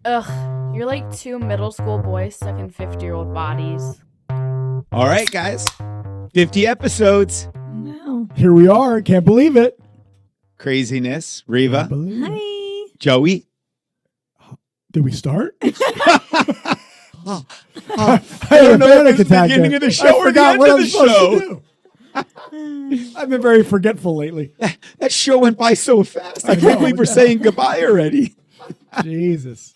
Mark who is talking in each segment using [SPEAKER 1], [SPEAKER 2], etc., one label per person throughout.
[SPEAKER 1] Ugh, you're like two middle school boys stuck in 50-year-old bodies.
[SPEAKER 2] All right, guys. 50 episodes.
[SPEAKER 3] No.
[SPEAKER 4] Here we are. Can't believe it.
[SPEAKER 2] Craziness. Riva.
[SPEAKER 4] Can't believe it.
[SPEAKER 3] Hi.
[SPEAKER 2] Joey.
[SPEAKER 4] Did we start?
[SPEAKER 2] Oh,
[SPEAKER 4] I
[SPEAKER 2] don't know if
[SPEAKER 4] panic
[SPEAKER 2] it's the
[SPEAKER 4] attack
[SPEAKER 2] beginning
[SPEAKER 4] there.
[SPEAKER 2] of the show
[SPEAKER 4] I
[SPEAKER 2] or the
[SPEAKER 4] forgot
[SPEAKER 2] end
[SPEAKER 4] what
[SPEAKER 2] of
[SPEAKER 4] I'm
[SPEAKER 2] the
[SPEAKER 4] supposed
[SPEAKER 2] show.
[SPEAKER 4] to do. I've been very forgetful lately.
[SPEAKER 2] that show went by so fast. I
[SPEAKER 4] I
[SPEAKER 2] can't
[SPEAKER 4] know,
[SPEAKER 2] believe we're
[SPEAKER 4] yeah.
[SPEAKER 2] saying goodbye already.
[SPEAKER 4] Jesus.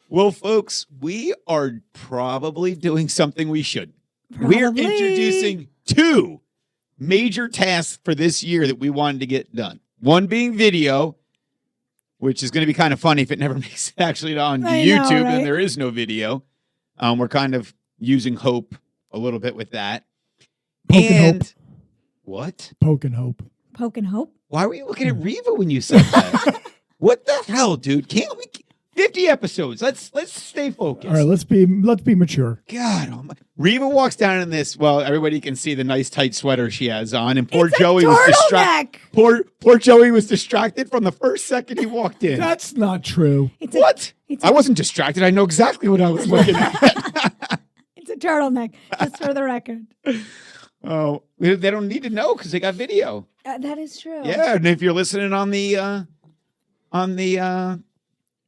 [SPEAKER 2] Well, folks, we are probably doing something we should. We're
[SPEAKER 3] Probably.
[SPEAKER 2] introducing two major tasks for this year that we wanted to get done. One being video, which is going to be kind of funny if it never makes it actually on
[SPEAKER 3] I
[SPEAKER 2] YouTube
[SPEAKER 3] know,
[SPEAKER 2] and
[SPEAKER 3] right?
[SPEAKER 2] there is no video. We're kind of using hope a little bit with that.
[SPEAKER 4] Poke and
[SPEAKER 2] and
[SPEAKER 4] hope.
[SPEAKER 2] what?
[SPEAKER 4] Poke and hope.
[SPEAKER 3] Poke and hope.
[SPEAKER 2] Why were you looking at Riva when you said that? What the hell, dude? Can't we? 50 episodes. Let's stay focused.
[SPEAKER 4] All right, let's be mature.
[SPEAKER 2] God, oh my. Riva walks down in this. Well, everybody can see the nice tight sweater she has on, and poor
[SPEAKER 3] It's
[SPEAKER 2] Joey
[SPEAKER 3] a
[SPEAKER 2] was distracted.
[SPEAKER 3] turtleneck.
[SPEAKER 2] Poor Joey was distracted from the first second he walked in.
[SPEAKER 4] That's not true.
[SPEAKER 3] It's
[SPEAKER 2] What?
[SPEAKER 3] It's
[SPEAKER 2] I wasn't distracted. I know exactly what I was looking at.
[SPEAKER 3] It's a turtleneck, just for the record.
[SPEAKER 2] Oh, they don't need to know because they got video.
[SPEAKER 3] That is true.
[SPEAKER 2] Yeah, and if you're listening on the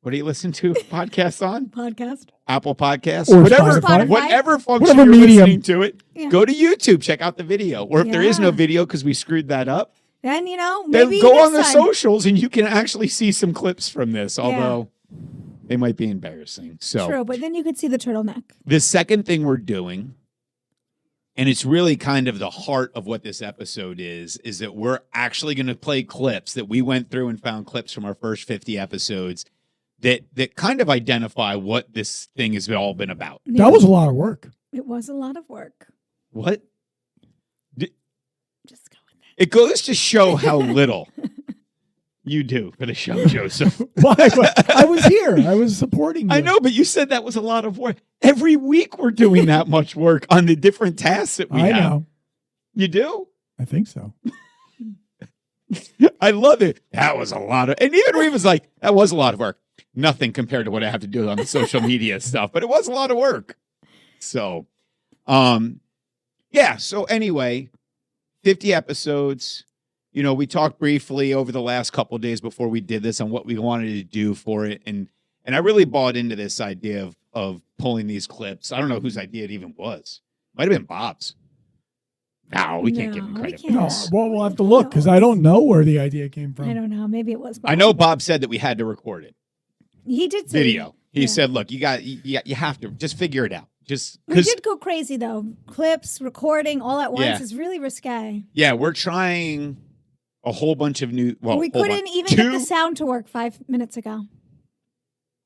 [SPEAKER 2] what do you listen to podcasts on?
[SPEAKER 3] Podcast.
[SPEAKER 2] Apple Podcasts,
[SPEAKER 4] Or
[SPEAKER 2] whatever,
[SPEAKER 4] Spotify.
[SPEAKER 2] whatever function
[SPEAKER 4] Whatever
[SPEAKER 2] you're
[SPEAKER 4] medium.
[SPEAKER 2] listening to it.
[SPEAKER 3] Yeah.
[SPEAKER 2] Go to YouTube, check out the video, or if there is no
[SPEAKER 3] Yeah.
[SPEAKER 2] video because we screwed that up,
[SPEAKER 3] Then,
[SPEAKER 2] then
[SPEAKER 3] maybe
[SPEAKER 2] go
[SPEAKER 3] next
[SPEAKER 2] on the
[SPEAKER 3] time.
[SPEAKER 2] socials and you can actually see some clips from this. Although they might be embarrassing. So
[SPEAKER 3] True, but then you could see the turtleneck.
[SPEAKER 2] the second thing we're doing, and it's really kind of the heart of what this episode is that we're actually going to play clips that we went through and found clips from our first 50 episodes that kind of identify what this thing has all been about.
[SPEAKER 3] Yeah.
[SPEAKER 4] That was a lot of work.
[SPEAKER 3] It was a lot of work.
[SPEAKER 2] What?
[SPEAKER 3] Just go with that.
[SPEAKER 2] It goes to show how little you do for the show, Joseph.
[SPEAKER 4] Why? I was here. I was supporting you.
[SPEAKER 2] I know, but you said that was a lot of work. Every week we're doing that much work on the different tasks that we
[SPEAKER 4] I
[SPEAKER 2] have.
[SPEAKER 4] know.
[SPEAKER 2] You do?
[SPEAKER 4] I think so.
[SPEAKER 2] I love it. That was a lot of, and even Reeve was like, that was a lot of work. Nothing compared to what I have to do on the social media stuff, but it was a lot of work. So, yeah. So anyway, 50 episodes. You know, we talked briefly over the last couple of days before we did this on what we wanted to do for it. And I really bought into this idea of pulling these clips. I don't know whose idea it even was. Might have been Bob's. No, we can't give him
[SPEAKER 3] No, we
[SPEAKER 2] credit for
[SPEAKER 3] can't.
[SPEAKER 4] No,
[SPEAKER 2] this.
[SPEAKER 4] well, we'll have to look because I don't know where the idea came from.
[SPEAKER 3] I don't know. Maybe it was.
[SPEAKER 2] I know Bob said that we had to record it.
[SPEAKER 3] He did say
[SPEAKER 2] Video. He
[SPEAKER 3] Yeah.
[SPEAKER 2] said, look, you have to just figure it out. Just
[SPEAKER 3] We
[SPEAKER 2] because,
[SPEAKER 3] did go crazy though. Clips, recording, all at once
[SPEAKER 2] Yeah.
[SPEAKER 3] is really risque.
[SPEAKER 2] yeah, we're trying a whole bunch of new, well,
[SPEAKER 3] we
[SPEAKER 2] whole
[SPEAKER 3] couldn't
[SPEAKER 2] bunch.
[SPEAKER 3] even get the sound to work 5 minutes ago.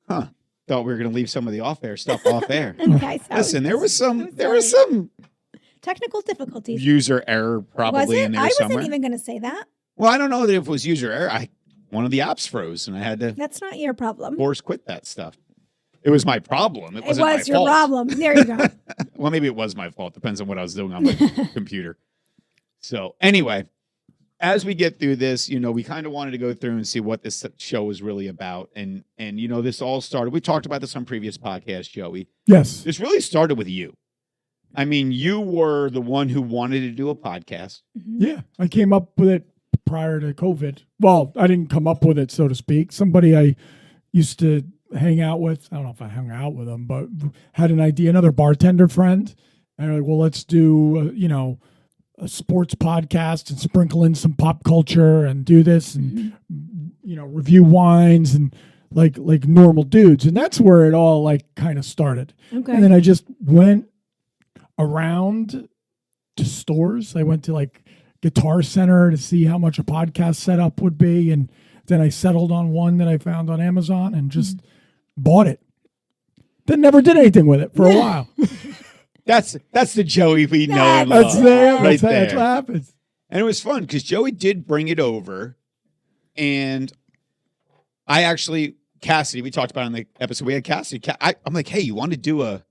[SPEAKER 2] Huh. Thought we were going to leave some of the off-air stuff off air.
[SPEAKER 3] Okay, so
[SPEAKER 2] Listen, there was
[SPEAKER 3] I'm
[SPEAKER 2] some
[SPEAKER 3] technical difficulties.
[SPEAKER 2] user error
[SPEAKER 3] Was
[SPEAKER 2] probably
[SPEAKER 3] it?
[SPEAKER 2] in there
[SPEAKER 3] I
[SPEAKER 2] somewhere.
[SPEAKER 3] wasn't even going to say that.
[SPEAKER 2] Well, I don't know that if it was user error. One of the apps froze, and I had to
[SPEAKER 3] That's not your problem.
[SPEAKER 2] force quit that stuff. It was my problem. It
[SPEAKER 3] It
[SPEAKER 2] wasn't
[SPEAKER 3] was
[SPEAKER 2] my
[SPEAKER 3] your
[SPEAKER 2] fault.
[SPEAKER 3] problem. There you go.
[SPEAKER 2] Well, maybe it was my fault. Depends on what I was doing on my computer. So anyway, as we get through this, you know, we kind of wanted to go through and see what this show is really about. And you know, this all started, we talked about this on previous podcasts, Joey.
[SPEAKER 4] Yes.
[SPEAKER 2] This really started with you. I mean, you were the one who wanted to do a podcast.
[SPEAKER 3] Mhm.
[SPEAKER 4] Yeah. I came up with it prior to COVID. Well, I didn't come up with it, so to speak. Somebody I used to hang out with, I don't know if I hung out with them, but had an idea, another bartender friend. And they're like, well, let's do, a sports podcast and sprinkle in some pop culture and do this and, review wines and like normal dudes. And that's where it all like kind of started.
[SPEAKER 3] Okay.
[SPEAKER 4] And then I just went around to stores. I went to like Guitar Center to see how much a podcast setup would be. And then I settled on one that I found on Amazon and just bought it. Then never did anything with it for a while.
[SPEAKER 2] That's the Joey we know and
[SPEAKER 3] That's
[SPEAKER 2] love.
[SPEAKER 4] That's
[SPEAKER 2] right there.
[SPEAKER 4] that's what happens.
[SPEAKER 2] And it was fun because Joey did bring it over. And I actually, Cassidy, we talked about it in the episode. We had Cassidy. I'm like, hey, you want to do a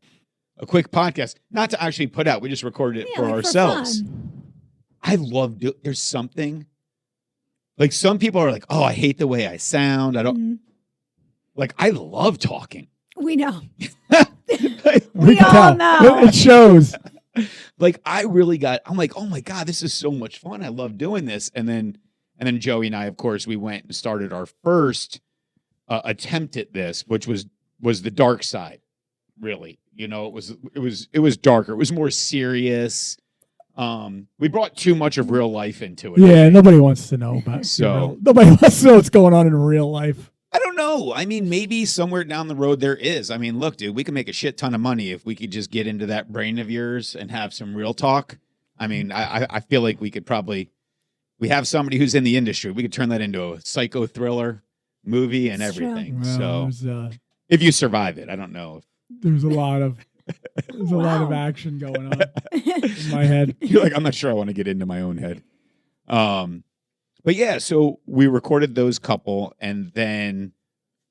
[SPEAKER 2] quick podcast? Not to actually put out. We just recorded it
[SPEAKER 3] Yeah,
[SPEAKER 2] for
[SPEAKER 3] like
[SPEAKER 2] ourselves.
[SPEAKER 3] fun.
[SPEAKER 2] I love, there's something, like some people are like, oh, I hate the way I sound. I don't.
[SPEAKER 3] Mhm.
[SPEAKER 2] Like, I love talking.
[SPEAKER 3] We know.
[SPEAKER 4] We can
[SPEAKER 3] all
[SPEAKER 4] tell.
[SPEAKER 3] know.
[SPEAKER 4] It shows.
[SPEAKER 2] Like, I'm like, oh my God, this is so much fun. I love doing this. And then Joey and I, of course, we went and started our first attempt at this, which was the dark side. Really, it was darker. It was more serious. We brought too much of real life into it.
[SPEAKER 4] Yeah, nobody wants to know about. Nobody wants to know what's going on in real life.
[SPEAKER 2] I don't know. I mean, maybe somewhere down the road there is. I mean, look, dude, we can make a shit ton of money if we could just get into that brain of yours and have some real talk. I mean, I feel like we could probably. We have somebody who's in the industry. We could turn that into a psycho thriller movie and
[SPEAKER 3] It's true.
[SPEAKER 2] everything.
[SPEAKER 4] Well,
[SPEAKER 2] So if you survive it, I don't know.
[SPEAKER 4] there's a lot of action going on in my head.
[SPEAKER 2] You're like, I'm not sure I want to get into my own head. But yeah, so we recorded those couple, and then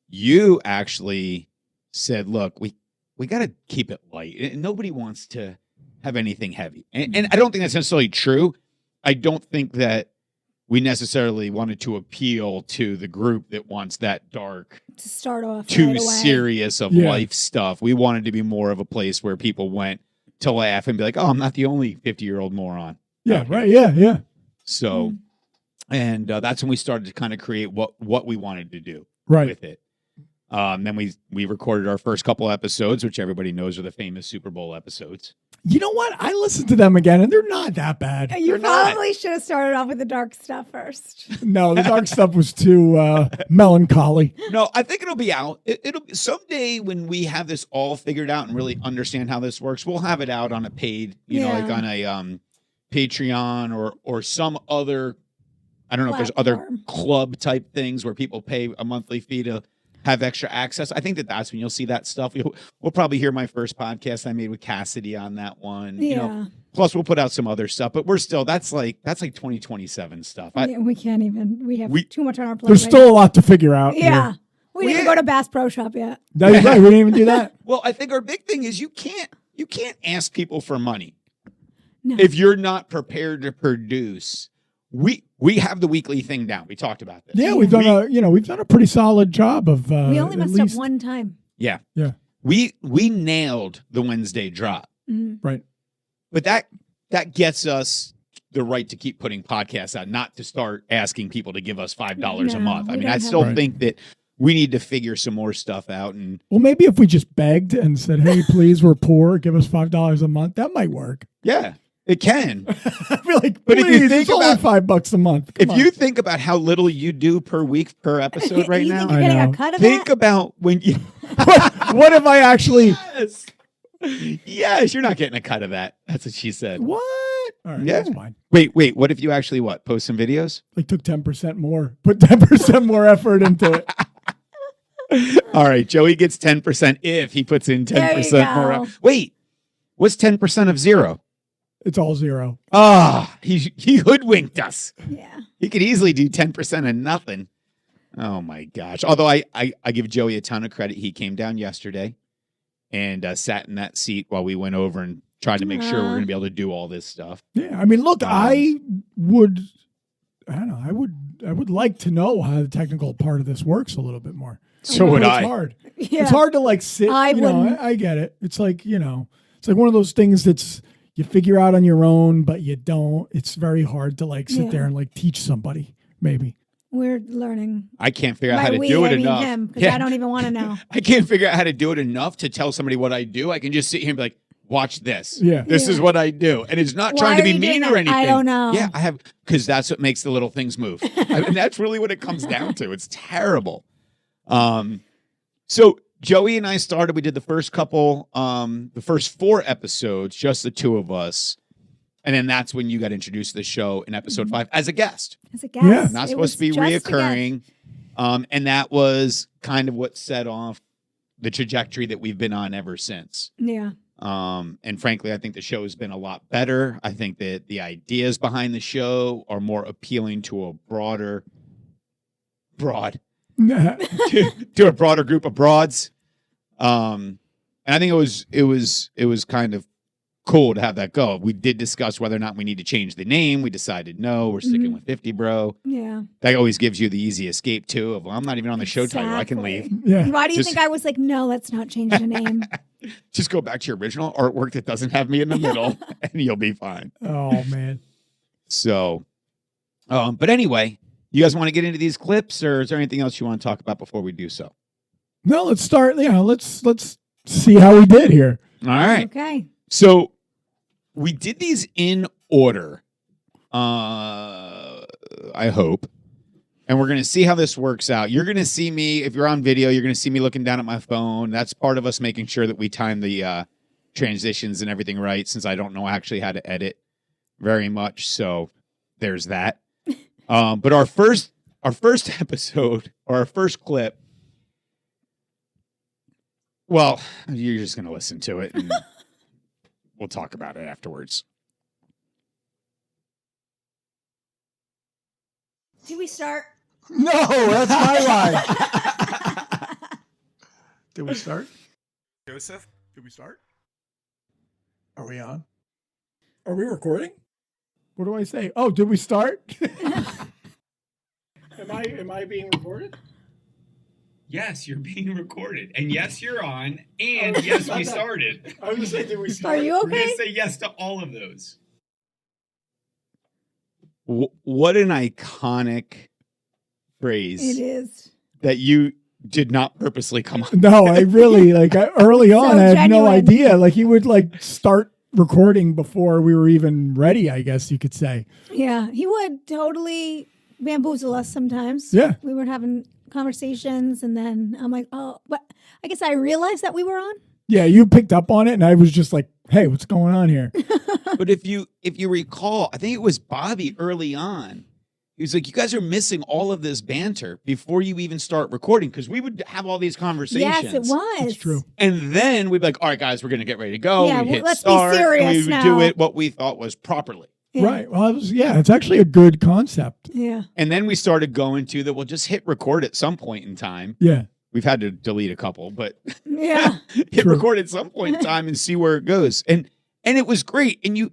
[SPEAKER 2] you actually said, look, we got to keep it light. And nobody wants to have anything heavy. And I don't think that's necessarily true. I don't think that we necessarily wanted to appeal to the group that wants that dark,
[SPEAKER 3] To start off
[SPEAKER 2] too
[SPEAKER 3] right away.
[SPEAKER 2] serious of
[SPEAKER 4] Yeah.
[SPEAKER 2] life stuff. We wanted to be more of a place where people went to laugh and be like, oh, I'm not the only 50-year-old moron.
[SPEAKER 4] Yeah,
[SPEAKER 2] out here.
[SPEAKER 4] right. Yeah.
[SPEAKER 2] So,
[SPEAKER 3] Mm.
[SPEAKER 2] and that's when we started to kind of create what we wanted to do
[SPEAKER 4] Right.
[SPEAKER 2] with it. Then we recorded our first couple episodes, which everybody knows are the famous Super Bowl episodes.
[SPEAKER 4] You know what? I listened to them again, and they're not that bad.
[SPEAKER 3] You
[SPEAKER 2] They're not.
[SPEAKER 3] probably should have started off with the dark stuff first.
[SPEAKER 4] No, the dark stuff was too melancholy.
[SPEAKER 2] No, I think it'll be out. It'll be someday when we have this all figured out and really understand how this works. We'll have it out on a paid, like on a Patreon or some other. I don't know if there's other
[SPEAKER 3] Platform.
[SPEAKER 2] club type things where people pay a monthly fee to have extra access. I think that's when you'll see that stuff. We'll probably hear my first podcast I made with Cassidy on that one.
[SPEAKER 3] Yeah.
[SPEAKER 2] Plus we'll put out some other stuff, but we're still that's like 2027 stuff.
[SPEAKER 3] We can't even. We have too much on our plate.
[SPEAKER 4] There's
[SPEAKER 3] right
[SPEAKER 4] still a lot to figure out.
[SPEAKER 3] Yeah.
[SPEAKER 4] here.
[SPEAKER 3] We didn't even go to Bass Pro Shop yet.
[SPEAKER 4] That's right. We didn't even do that.
[SPEAKER 2] Well, I think our big thing is you can't ask people for money
[SPEAKER 3] No.
[SPEAKER 2] if you're not prepared to produce. We have the weekly thing down. We talked about this.
[SPEAKER 4] Yeah, we've done a pretty solid job of.
[SPEAKER 3] we only
[SPEAKER 4] at
[SPEAKER 3] messed up
[SPEAKER 4] least-
[SPEAKER 3] one time.
[SPEAKER 2] Yeah.
[SPEAKER 4] Yeah.
[SPEAKER 2] We nailed the Wednesday drop.
[SPEAKER 3] Mm.
[SPEAKER 4] Right.
[SPEAKER 2] But that gets us the right to keep putting podcasts out, not to start asking people to give us $5 a
[SPEAKER 3] No,
[SPEAKER 2] month. I
[SPEAKER 3] we
[SPEAKER 2] mean,
[SPEAKER 3] don't
[SPEAKER 2] I
[SPEAKER 3] have
[SPEAKER 2] still
[SPEAKER 4] that.
[SPEAKER 2] think that we need to figure some more stuff out. And
[SPEAKER 4] Well, maybe if we just begged and said, "Hey, please, we're poor. Give us $5 a month," that might work.
[SPEAKER 2] yeah, it can.
[SPEAKER 4] I feel like,
[SPEAKER 2] But if you
[SPEAKER 4] please,
[SPEAKER 2] think
[SPEAKER 4] it's only
[SPEAKER 2] about-
[SPEAKER 4] $5 a month.
[SPEAKER 2] If
[SPEAKER 4] Come
[SPEAKER 2] you
[SPEAKER 4] on.
[SPEAKER 2] think about how little you do per week per episode right
[SPEAKER 3] you
[SPEAKER 2] now,
[SPEAKER 3] think you're getting
[SPEAKER 4] I
[SPEAKER 3] a
[SPEAKER 4] know.
[SPEAKER 3] cut of
[SPEAKER 2] think
[SPEAKER 3] that?
[SPEAKER 2] about when you.
[SPEAKER 4] what if I actually?
[SPEAKER 2] Yes. Yes, you're not getting a cut of that. That's what she said.
[SPEAKER 4] What? All right,
[SPEAKER 2] Yeah.
[SPEAKER 4] that's fine.
[SPEAKER 2] Wait. What if you actually post some videos?
[SPEAKER 4] Like took 10% more, put 10% more effort into it.
[SPEAKER 2] All right, Joey gets 10% if he puts in
[SPEAKER 3] There you
[SPEAKER 2] 10% more.
[SPEAKER 3] go.
[SPEAKER 2] Wait, what's 10% of zero?
[SPEAKER 4] It's all zero.
[SPEAKER 2] Ah, he hoodwinked us.
[SPEAKER 3] Yeah.
[SPEAKER 2] He could easily do 10% of nothing. Oh my gosh. Although I give Joey a ton of credit. He came down yesterday and sat in that seat while we went over and tried to make sure we're going to be able to do all this stuff.
[SPEAKER 4] Yeah, I mean, look, I don't know. I would like to know how the technical part of this works a little bit more.
[SPEAKER 2] So would
[SPEAKER 4] It's
[SPEAKER 2] I.
[SPEAKER 4] hard.
[SPEAKER 3] Yeah.
[SPEAKER 4] It's hard to like sit.
[SPEAKER 3] I wouldn't.
[SPEAKER 4] I get it. It's like, it's like one of those things that's you figure out on your own, but you don't. It's very hard to like sit
[SPEAKER 3] Yeah.
[SPEAKER 4] there and like teach somebody. Maybe.
[SPEAKER 3] We're learning.
[SPEAKER 2] I can't figure out
[SPEAKER 3] By
[SPEAKER 2] how to
[SPEAKER 3] we,
[SPEAKER 2] do it
[SPEAKER 3] I mean
[SPEAKER 2] enough.
[SPEAKER 3] him, because
[SPEAKER 2] Yeah.
[SPEAKER 3] I don't even want to know.
[SPEAKER 2] I can't figure out how to do it enough to tell somebody what I do. I can just sit here and be like, watch this.
[SPEAKER 4] Yeah.
[SPEAKER 2] This is
[SPEAKER 3] Yeah.
[SPEAKER 2] what I do. And it's not
[SPEAKER 3] Why
[SPEAKER 2] trying to
[SPEAKER 3] are
[SPEAKER 2] be
[SPEAKER 3] you doing
[SPEAKER 2] mean or
[SPEAKER 3] that?
[SPEAKER 2] anything.
[SPEAKER 3] I don't know.
[SPEAKER 2] Yeah, I have, because that's what makes the little things move. I mean, that's really what it comes down to. It's terrible. So Joey and I started, we did the first the first 4 episodes, just the two of us. And then that's when you got introduced to the show in episode 5 as a guest.
[SPEAKER 3] As a guest.
[SPEAKER 4] Yeah.
[SPEAKER 2] Not
[SPEAKER 3] It
[SPEAKER 2] supposed
[SPEAKER 3] was
[SPEAKER 2] to be
[SPEAKER 3] just a guest.
[SPEAKER 2] reoccurring. And that was kind of what set off the trajectory that we've been on ever since.
[SPEAKER 3] Yeah.
[SPEAKER 2] And frankly, I think the show has been a lot better. I think that the ideas behind the show are more appealing to a broad to a broader group of broads. And I think it was kind of cool to have that go. We did discuss whether or not we need to change the name. We decided no, we're sticking with 50 Bro.
[SPEAKER 3] Yeah.
[SPEAKER 2] That always gives you the easy escape too of, well, I'm not even on the show title. I can leave.
[SPEAKER 4] Yeah.
[SPEAKER 3] Why do you
[SPEAKER 2] Just-
[SPEAKER 3] think I was like, no, let's not change the name?
[SPEAKER 2] Just go back to your original artwork that doesn't have me in the middle and you'll be fine.
[SPEAKER 4] Oh man.
[SPEAKER 2] So, but anyway, you guys want to get into these clips, or is there anything else you want to talk about before we do so?
[SPEAKER 4] No, let's start. Let's see how we did here.
[SPEAKER 2] All right.
[SPEAKER 3] Okay.
[SPEAKER 2] So we did these in order. I hope. And we're going to see how this works out. You're going to see me, if you're on video, you're going to see me looking down at my phone. That's part of us making sure that we time the transitions and everything right, since I don't know actually how to edit very much. So there's that. But our first episode, or our first clip, well, you're just going to listen to it and we'll talk about it afterwards.
[SPEAKER 3] Did we start?
[SPEAKER 4] No, that's my line. Did we start?
[SPEAKER 5] Joseph?
[SPEAKER 4] Did we start? Are we on? Are we recording? What do I say? Oh, did we start? Am I being recorded?
[SPEAKER 5] Yes, you're being recorded. And yes, you're on. And yes, we started.
[SPEAKER 4] I was gonna say, did we start?
[SPEAKER 3] Are you
[SPEAKER 5] We're going
[SPEAKER 3] okay?
[SPEAKER 5] to say yes to all of those.
[SPEAKER 2] What an iconic phrase
[SPEAKER 3] It is.
[SPEAKER 2] that you did not purposely come up.
[SPEAKER 4] No, I really early on. I had no
[SPEAKER 3] genuine.
[SPEAKER 4] idea. Like he would start recording before we were even ready. I guess you could say.
[SPEAKER 3] Yeah, he would totally bamboozle us sometimes.
[SPEAKER 4] Yeah.
[SPEAKER 3] We were having conversations, and then I'm like, oh, but I guess I realized that we were on.
[SPEAKER 4] Yeah, you picked up on it, and I was just like, "Hey, what's going on here?"
[SPEAKER 2] But if you recall, I think it was Bobby early on. He was like, you guys are missing all of this banter before you even start recording, because we would have all these conversations.
[SPEAKER 3] Yes, it was.
[SPEAKER 4] It's true.
[SPEAKER 2] And then we'd be like, all right, guys, we're going to get ready to go.
[SPEAKER 3] Yeah,
[SPEAKER 2] We'd hit
[SPEAKER 3] let's be
[SPEAKER 2] start, and we
[SPEAKER 3] serious
[SPEAKER 2] would
[SPEAKER 3] now.
[SPEAKER 2] do it what we thought was properly.
[SPEAKER 3] Yeah.
[SPEAKER 4] Right. Well, it's actually a good concept.
[SPEAKER 3] Yeah.
[SPEAKER 2] And then we started going to that we'll just hit record at some point in time.
[SPEAKER 4] Yeah.
[SPEAKER 2] We've had to delete a couple, but
[SPEAKER 3] Yeah.
[SPEAKER 2] hit
[SPEAKER 4] True.
[SPEAKER 2] record at some point in time and see where it goes. And it was great. And you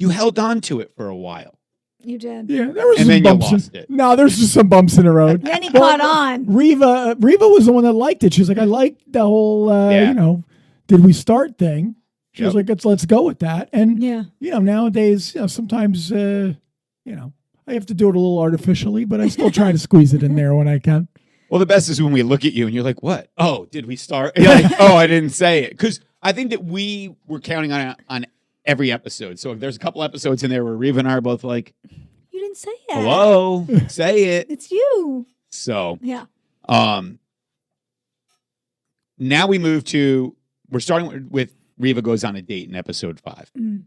[SPEAKER 2] held on to it for a while.
[SPEAKER 3] You did.
[SPEAKER 4] Yeah. There was
[SPEAKER 2] And
[SPEAKER 4] some
[SPEAKER 2] then you
[SPEAKER 4] bumps.
[SPEAKER 2] lost it.
[SPEAKER 4] No, there's just some bumps in the road.
[SPEAKER 3] Then he caught on.
[SPEAKER 4] Riva was the one that liked it. She was like, I like the whole,
[SPEAKER 2] Yeah.
[SPEAKER 4] did we start thing. She was
[SPEAKER 2] Yep.
[SPEAKER 4] like, let's go with that. And,
[SPEAKER 3] Yeah.
[SPEAKER 4] nowadays, sometimes, I have to do it a little artificially, but I still try to squeeze it in there when I can.
[SPEAKER 2] Well, the best is when we look at you and you're like, what? Oh, did we start? You're like, oh, I didn't say it. Because I think that we were counting on every episode. So if there's a couple episodes in there where Riva and I are both like,
[SPEAKER 3] You didn't say it.
[SPEAKER 2] hello, say it.
[SPEAKER 3] It's you.
[SPEAKER 2] So
[SPEAKER 3] Yeah.
[SPEAKER 2] now we're starting with Riva goes on a date in episode 5.
[SPEAKER 3] Mm.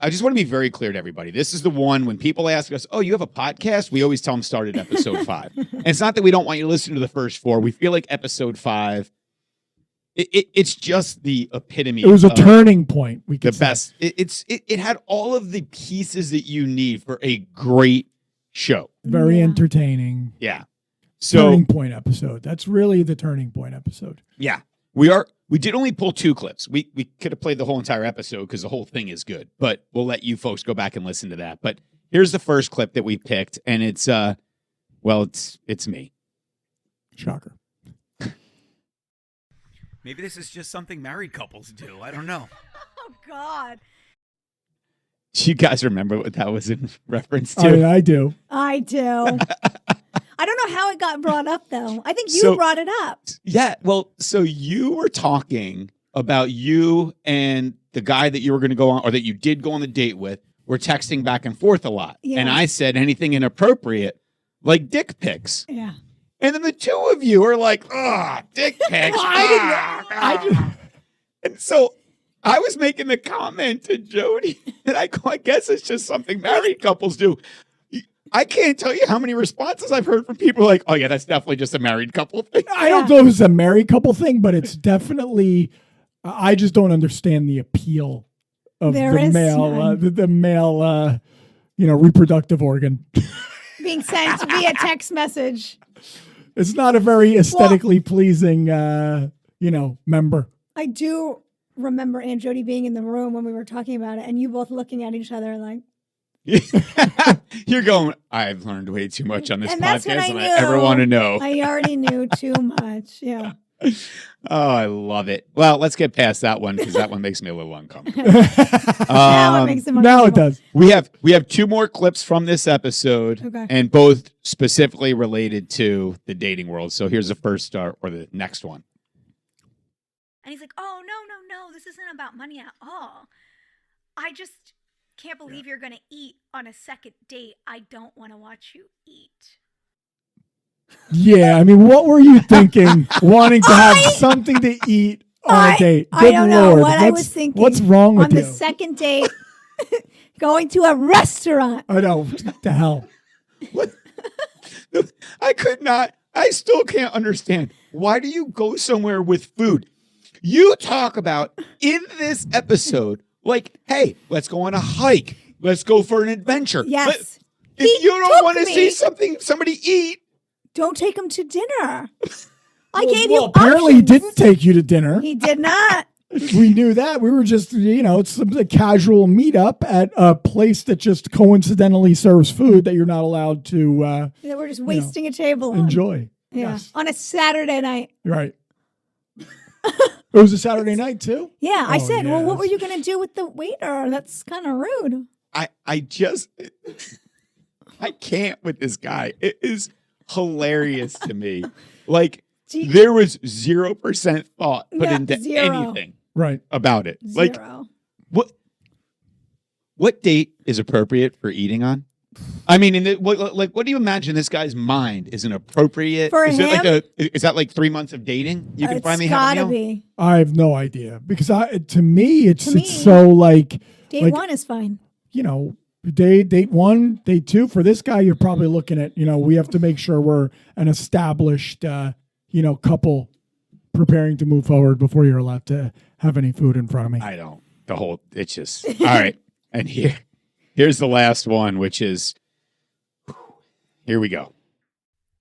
[SPEAKER 2] I just want to be very clear to everybody. This is the one when people ask us, oh, you have a podcast? We always tell them start at episode 5. And it's not that we don't want you to listen to the first 4. We feel like episode 5, it's just the epitome.
[SPEAKER 4] It was a
[SPEAKER 2] of
[SPEAKER 4] turning point. We
[SPEAKER 2] the
[SPEAKER 4] could say.
[SPEAKER 2] best. It had all of the pieces that you need for a great show.
[SPEAKER 4] Very
[SPEAKER 3] Yeah.
[SPEAKER 4] entertaining.
[SPEAKER 2] Yeah. So
[SPEAKER 4] Turning point episode. That's really the turning point episode.
[SPEAKER 2] yeah, we did only pull 2 clips. We could have played the whole entire episode because the whole thing is good, but we'll let you folks go back and listen to that. But here's the first clip that we picked, and it's me.
[SPEAKER 4] Shocker.
[SPEAKER 5] Maybe this is just something married couples do. I don't know.
[SPEAKER 3] Oh, God.
[SPEAKER 2] Do you guys remember what that was in reference to?
[SPEAKER 4] I do.
[SPEAKER 3] I do. I don't know how it got brought up, though. I think you
[SPEAKER 2] So-
[SPEAKER 3] brought it up.
[SPEAKER 2] Yeah. Well, so you were talking about you and the guy that you were going to go on, or that you did go on the date with, were texting back and forth a lot.
[SPEAKER 3] Yeah.
[SPEAKER 2] And I said anything inappropriate, like dick pics.
[SPEAKER 3] Yeah.
[SPEAKER 2] And then the 2 of you are like, dick pics. And so I was making the comment to Jody, and I guess it's just something married couples do. I can't tell you how many responses I've heard from people like, oh, yeah, that's definitely just a married couple thing.
[SPEAKER 4] I don't know if it's a married couple thing, but it's definitely. I just don't understand the appeal of
[SPEAKER 3] There
[SPEAKER 4] the
[SPEAKER 3] is
[SPEAKER 4] male,
[SPEAKER 3] none.
[SPEAKER 4] the male, reproductive organ.
[SPEAKER 3] Being sent via text message.
[SPEAKER 4] It's not a very aesthetically pleasing, member.
[SPEAKER 3] I do remember Aunt Jody being in the room when we were talking about it, and you both looking at each other like.
[SPEAKER 2] You're going, I've learned way too much on this
[SPEAKER 3] And that's when
[SPEAKER 2] podcast
[SPEAKER 3] I
[SPEAKER 2] than
[SPEAKER 3] knew.
[SPEAKER 2] I ever want to know.
[SPEAKER 3] I already knew too much. Yeah.
[SPEAKER 2] Oh, I love it. Well, let's get past that one because that one makes me a little uncomfortable.
[SPEAKER 3] Now it makes it more
[SPEAKER 4] Now it
[SPEAKER 3] comfortable.
[SPEAKER 4] does.
[SPEAKER 2] We have 2 more clips from this episode,
[SPEAKER 3] Okay.
[SPEAKER 2] and both specifically related to the dating world. So here's the first or the next one.
[SPEAKER 6] And he's like, oh, no, this isn't about money at all. I just can't believe you're going to eat on a second date. I don't want to watch you eat.
[SPEAKER 4] Yeah, I mean, what were you thinking? Wanting to have something to eat on a date?
[SPEAKER 3] I
[SPEAKER 4] Good
[SPEAKER 3] don't know
[SPEAKER 4] Lord.
[SPEAKER 3] what I was thinking.
[SPEAKER 4] What's wrong with
[SPEAKER 3] on
[SPEAKER 4] you?
[SPEAKER 3] the second date, going to a restaurant.
[SPEAKER 4] I know. What the hell?
[SPEAKER 2] What? I still can't understand. Why do you go somewhere with food? You talk about in this episode, like, hey, let's go on a hike. Let's go for an adventure.
[SPEAKER 3] Yes.
[SPEAKER 2] If
[SPEAKER 3] He
[SPEAKER 2] you don't
[SPEAKER 3] took
[SPEAKER 2] want to
[SPEAKER 3] me.
[SPEAKER 2] see somebody eat,
[SPEAKER 3] Don't take him to dinner. I
[SPEAKER 4] Well,
[SPEAKER 3] gave you
[SPEAKER 4] apparently he
[SPEAKER 3] options.
[SPEAKER 4] didn't take you to dinner.
[SPEAKER 3] He did not.
[SPEAKER 4] We knew that. We were just, it's a casual meetup at a place that just coincidentally serves food that you're not allowed to
[SPEAKER 3] They were just wasting a table. on.
[SPEAKER 4] enjoy.
[SPEAKER 3] Yeah.
[SPEAKER 4] Yes.
[SPEAKER 3] On a Saturday night.
[SPEAKER 4] Right. It was a Saturday night too?
[SPEAKER 3] Yeah. I
[SPEAKER 4] Oh,
[SPEAKER 3] said, well, what
[SPEAKER 4] yes.
[SPEAKER 3] were you going to do with the waiter? That's kind of rude.
[SPEAKER 2] I just I can't with this guy. It is hilarious to me. Like
[SPEAKER 3] Gee.
[SPEAKER 2] there was 0% thought put
[SPEAKER 3] Yeah,
[SPEAKER 2] into
[SPEAKER 3] zero.
[SPEAKER 2] anything
[SPEAKER 4] Right.
[SPEAKER 2] about it. Like
[SPEAKER 3] Zero.
[SPEAKER 2] what date is appropriate for eating on? I mean, what do you imagine this guy's mind is an appropriate?
[SPEAKER 3] For
[SPEAKER 2] is
[SPEAKER 3] him?
[SPEAKER 2] is that like 3 months of dating? You can
[SPEAKER 3] It's
[SPEAKER 2] finally have a
[SPEAKER 3] gotta
[SPEAKER 2] meal?
[SPEAKER 3] be.
[SPEAKER 4] I have no idea because to me it's
[SPEAKER 3] To me-
[SPEAKER 4] so like
[SPEAKER 3] Date
[SPEAKER 4] Like-
[SPEAKER 3] one is fine.
[SPEAKER 4] date 1, date 2 for this guy you're probably looking at, we have to make sure we're an established couple preparing to move forward before you're allowed to have any food in front of me.
[SPEAKER 2] I don't. It's just all right. And here's the last one, which is here we go.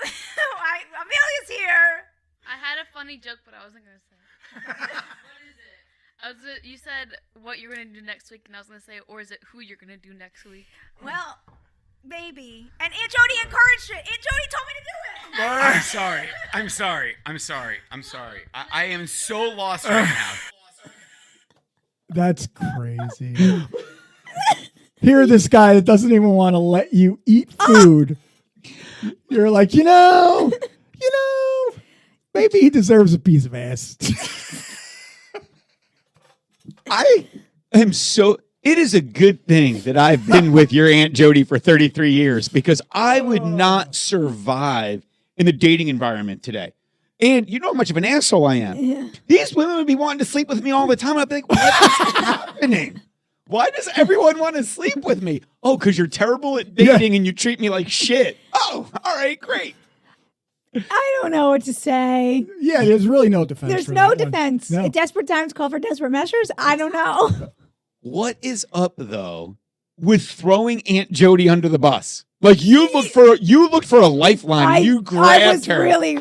[SPEAKER 6] Amelia's here.
[SPEAKER 1] I had a funny joke, but I wasn't gonna say. What is it? You said what you're gonna do next week, and I was gonna say, or is it who you're gonna do next week?
[SPEAKER 6] Well, maybe. And Aunt Jody encouraged it. Aunt Jody told me to do it.
[SPEAKER 5] I'm sorry. I am so lost right now.
[SPEAKER 4] That's crazy. Hear this guy that doesn't even want to let you eat food. You're like, maybe he deserves a piece of ass.
[SPEAKER 2] I am so. It is a good thing that I've been with your Aunt Jody for 33 years because I would not survive in the dating environment today. And you know how much of an asshole I am.
[SPEAKER 3] Yeah.
[SPEAKER 2] These women would be wanting to sleep with me all the time. I'd be like, what is happening? Why does everyone want to sleep with me? Oh, because you're terrible at dating and you treat me like shit. Oh, all right, great.
[SPEAKER 3] I don't know what to say.
[SPEAKER 4] Yeah, there's really no defense.
[SPEAKER 3] There's
[SPEAKER 4] for
[SPEAKER 3] no
[SPEAKER 4] that one.
[SPEAKER 3] defense.
[SPEAKER 4] No.
[SPEAKER 3] Desperate times call for desperate measures. I don't know.
[SPEAKER 2] What is up though with throwing Aunt Jody under the bus? Like you looked for a lifeline. And you grabbed
[SPEAKER 3] I was
[SPEAKER 2] her.
[SPEAKER 3] really.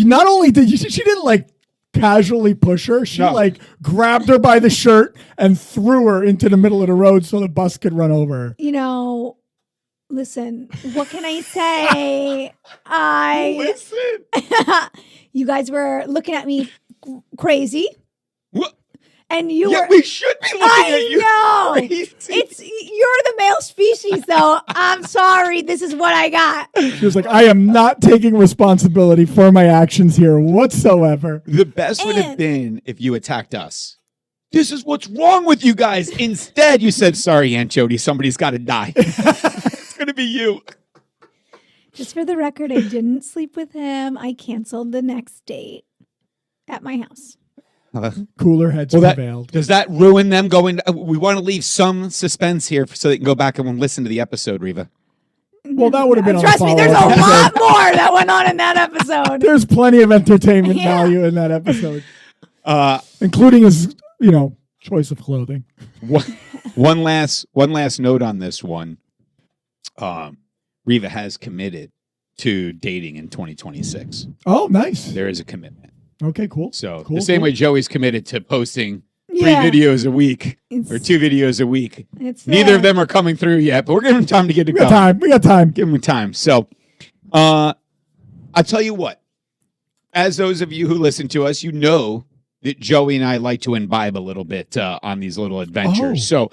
[SPEAKER 4] Not only did she didn't like casually push her, she like grabbed her by the shirt and threw her into the middle of the road so the bus could run over her.
[SPEAKER 3] Listen, what can I say?
[SPEAKER 2] Listen.
[SPEAKER 3] You guys were looking at me crazy.
[SPEAKER 2] What?
[SPEAKER 3] And you
[SPEAKER 2] Yeah,
[SPEAKER 3] were.
[SPEAKER 2] we should be looking at you.
[SPEAKER 3] I know.
[SPEAKER 2] Crazy.
[SPEAKER 3] You're the male species, though. I'm sorry. This is what I got.
[SPEAKER 4] She was like, I am not taking responsibility for my actions here whatsoever.
[SPEAKER 2] The best would have
[SPEAKER 3] And-
[SPEAKER 2] been if you attacked us. This is what's wrong with you guys. Instead, you said, sorry, Aunt Jody, somebody's got to die. It's going to be you.
[SPEAKER 3] Just for the record, I didn't sleep with him. I canceled the next date at my house.
[SPEAKER 4] Cooler heads
[SPEAKER 2] Well,
[SPEAKER 4] prevailed.
[SPEAKER 2] does that ruin them going? We want to leave some suspense here so they can go back and listen to the episode, Riva.
[SPEAKER 4] Well, that would have been
[SPEAKER 3] Trust
[SPEAKER 4] on
[SPEAKER 3] me,
[SPEAKER 4] the
[SPEAKER 3] there's a
[SPEAKER 4] follow-up
[SPEAKER 3] lot
[SPEAKER 4] episode.
[SPEAKER 3] more that went on in that episode.
[SPEAKER 4] There's plenty of entertainment
[SPEAKER 3] Yeah.
[SPEAKER 4] value in that episode,
[SPEAKER 2] Uh,
[SPEAKER 4] including his, choice of clothing.
[SPEAKER 2] one last note on this one. Riva has committed to dating in 2026.
[SPEAKER 4] Oh, nice.
[SPEAKER 2] There is a commitment.
[SPEAKER 4] Okay, cool.
[SPEAKER 2] So
[SPEAKER 4] Cool,
[SPEAKER 2] the same
[SPEAKER 4] cool.
[SPEAKER 2] way Joey's committed to posting videos a week
[SPEAKER 3] It's,
[SPEAKER 2] or 2 videos a week.
[SPEAKER 3] It's
[SPEAKER 2] Neither of them are coming through yet, but we're giving them time to get to
[SPEAKER 4] We got
[SPEAKER 2] go.
[SPEAKER 4] time. We got time.
[SPEAKER 2] Give them time. So, I'll tell you what. As those of you who listen to us, you know that Joey and I like to imbibe a little bit on these little adventures.
[SPEAKER 4] Oh.
[SPEAKER 2] So,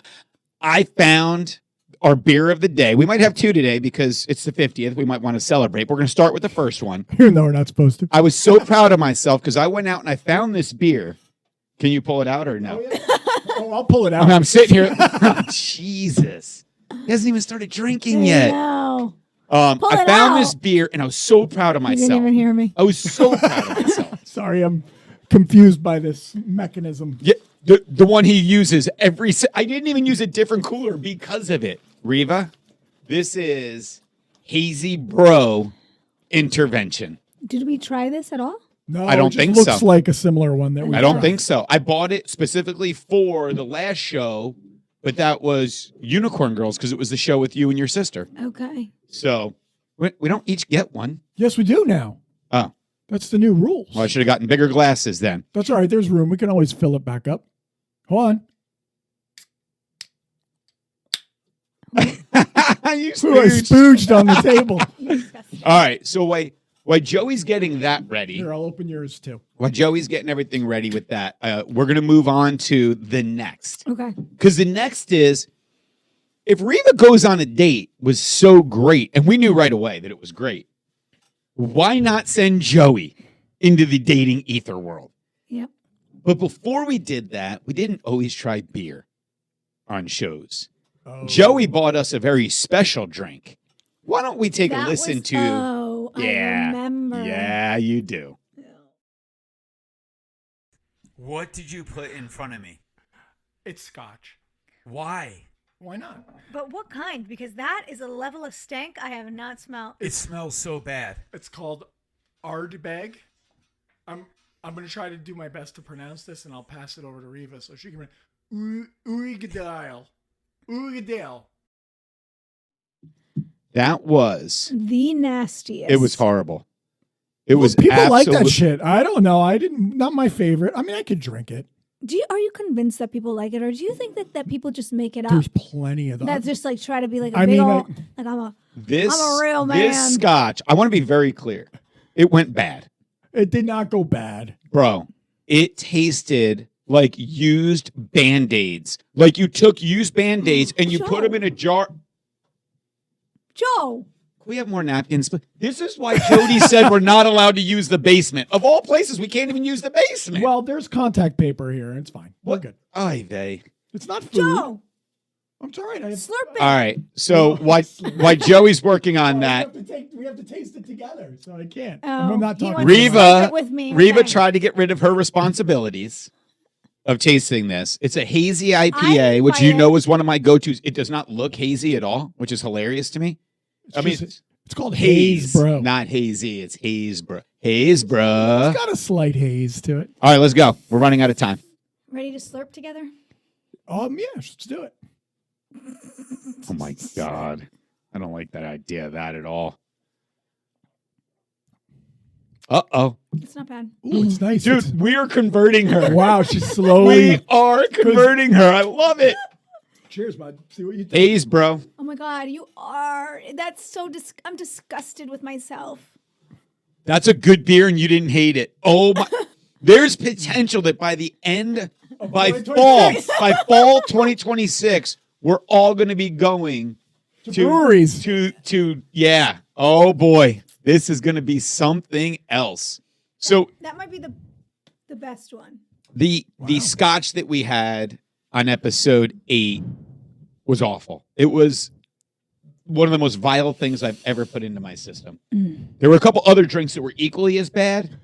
[SPEAKER 2] I found our beer of the day. We might have 2 today because it's the 50th. We might want to celebrate. We're going to start with the first one.
[SPEAKER 4] Even though we're not supposed to.
[SPEAKER 2] I was so proud of myself because I went out and I found this beer. Can you pull it out or no?
[SPEAKER 4] Oh, I'll pull it out.
[SPEAKER 2] I'm sitting here. Jesus. He hasn't even started drinking yet.
[SPEAKER 3] No.
[SPEAKER 2] I
[SPEAKER 3] it
[SPEAKER 2] found
[SPEAKER 3] out.
[SPEAKER 2] this beer and I was so proud of
[SPEAKER 3] You didn't
[SPEAKER 2] myself.
[SPEAKER 3] even hear me.
[SPEAKER 2] I was so proud of myself.
[SPEAKER 4] Sorry, I'm confused by this mechanism.
[SPEAKER 2] Yeah, the one he uses I didn't even use a different cooler because of it. Riva, this is Hazy Bro Intervention.
[SPEAKER 3] Did we try this at all?
[SPEAKER 4] No,
[SPEAKER 2] I don't
[SPEAKER 4] it just
[SPEAKER 2] think
[SPEAKER 4] looks
[SPEAKER 2] so.
[SPEAKER 4] like a similar one that we
[SPEAKER 2] I don't
[SPEAKER 4] tried.
[SPEAKER 2] think so. I bought it specifically for the last show, but that was Unicorn Girls because it was the show with you and your sister.
[SPEAKER 3] Okay.
[SPEAKER 2] So we don't each get one.
[SPEAKER 4] Yes, we do now.
[SPEAKER 2] Oh,
[SPEAKER 4] That's the new rules.
[SPEAKER 2] well, I should have gotten bigger glasses then.
[SPEAKER 4] That's all right. There's room. We can always fill it back up. Hold on.
[SPEAKER 2] You
[SPEAKER 4] Ooh, I
[SPEAKER 2] spooged.
[SPEAKER 4] spooged on the table.
[SPEAKER 2] All right. So while Joey's getting that ready,
[SPEAKER 4] Here, I'll open yours too.
[SPEAKER 2] while Joey's getting everything ready with that, we're going to move on to the next.
[SPEAKER 3] Okay.
[SPEAKER 2] Because the next is, if Riva Goes on a Date was so great, and we knew right away that it was great, why not send Joey into the dating ether world?
[SPEAKER 3] Yep.
[SPEAKER 2] But before we did that, we didn't always try beer on shows.
[SPEAKER 4] Oh.
[SPEAKER 2] Joey bought us a very special drink. Why don't we take a
[SPEAKER 3] That
[SPEAKER 2] listen
[SPEAKER 3] was-
[SPEAKER 2] to...
[SPEAKER 3] Oh, I remember.
[SPEAKER 2] Yeah, you do.
[SPEAKER 7] What did you put in front of me?
[SPEAKER 4] It's scotch.
[SPEAKER 7] Why?
[SPEAKER 4] Why not?
[SPEAKER 6] But what kind? Because that is a level of stank I have not smelled.
[SPEAKER 7] It smells so bad.
[SPEAKER 4] It's called Ardbeg. I'm going to try to do my best to pronounce this, and I'll pass it over to Riva so she can. Urigadale. Urigadale.
[SPEAKER 2] That was...
[SPEAKER 3] The nastiest.
[SPEAKER 2] It was horrible. It was
[SPEAKER 4] People like that
[SPEAKER 2] absolute-
[SPEAKER 4] shit. I don't know. I didn't. Not my favorite. I mean, I could drink it.
[SPEAKER 3] Are you convinced that people like it, or do you think that people just make it up?
[SPEAKER 4] There's plenty of them.
[SPEAKER 3] That's just like try to be like a
[SPEAKER 4] I
[SPEAKER 3] big
[SPEAKER 4] mean,
[SPEAKER 3] old,
[SPEAKER 4] like-
[SPEAKER 3] like I'm a
[SPEAKER 2] This,
[SPEAKER 3] I'm a real
[SPEAKER 2] this
[SPEAKER 3] man.
[SPEAKER 2] scotch, I want to be very clear. It went bad.
[SPEAKER 4] It did not go bad.
[SPEAKER 2] Bro, it tasted like used Band-Aids. Like you took used Band-Aids and you put them in a jar.
[SPEAKER 3] Joe.
[SPEAKER 2] Can we have more napkins? This is why Jody said we're not allowed to use the basement. Of all places, we can't even use the basement.
[SPEAKER 4] Well, there's contact paper here. It's fine. We're
[SPEAKER 2] What?
[SPEAKER 4] good.
[SPEAKER 2] Ay vey.
[SPEAKER 4] It's not food.
[SPEAKER 3] Joe.
[SPEAKER 4] I'm sorry. I
[SPEAKER 3] Slurp it.
[SPEAKER 2] All right. So why Joey's working on that,
[SPEAKER 4] We have to taste it together, so I can't.
[SPEAKER 3] Oh,
[SPEAKER 4] I'm not
[SPEAKER 3] he
[SPEAKER 4] talking.
[SPEAKER 3] wants to
[SPEAKER 2] Riva-
[SPEAKER 3] slurp it with me.
[SPEAKER 2] Riva
[SPEAKER 3] Okay.
[SPEAKER 2] tried to get rid of her responsibilities of tasting this. It's a hazy IPA, which you
[SPEAKER 3] fight
[SPEAKER 2] know is one of my go-tos. It does not look hazy at all, which is hilarious to me. I mean,
[SPEAKER 4] It's called
[SPEAKER 2] haze,
[SPEAKER 4] haze, bro.
[SPEAKER 2] not hazy. It's haze, bro. Haze, bro.
[SPEAKER 4] It's got a slight haze to it.
[SPEAKER 2] All right, let's go. We're running out of time.
[SPEAKER 3] Ready to slurp together?
[SPEAKER 4] Yeah, let's do it.
[SPEAKER 2] Oh my god, I don't like that idea of that at all. Uh-oh,
[SPEAKER 3] It's not bad.
[SPEAKER 4] Ooh, it's nice. It's-
[SPEAKER 2] dude, we are converting her.
[SPEAKER 4] wow, she's slowly.
[SPEAKER 2] We are converting her. I love it.
[SPEAKER 4] Cheers, bud. See what you think.
[SPEAKER 2] Haze, bro.
[SPEAKER 3] Oh my God, you are. That's so. I'm disgusted with myself.
[SPEAKER 2] That's a good beer, and you didn't hate it. Oh my! There's potential that by the end, by fall 2026, we're all going to be going
[SPEAKER 4] To breweries.
[SPEAKER 2] to yeah. Oh boy, this is going to be something else. So
[SPEAKER 3] That might be the best one.
[SPEAKER 2] the scotch that we had on episode 8 was awful. It was one of the most vile things I've ever put into my system. There were a couple other drinks that were equally as bad,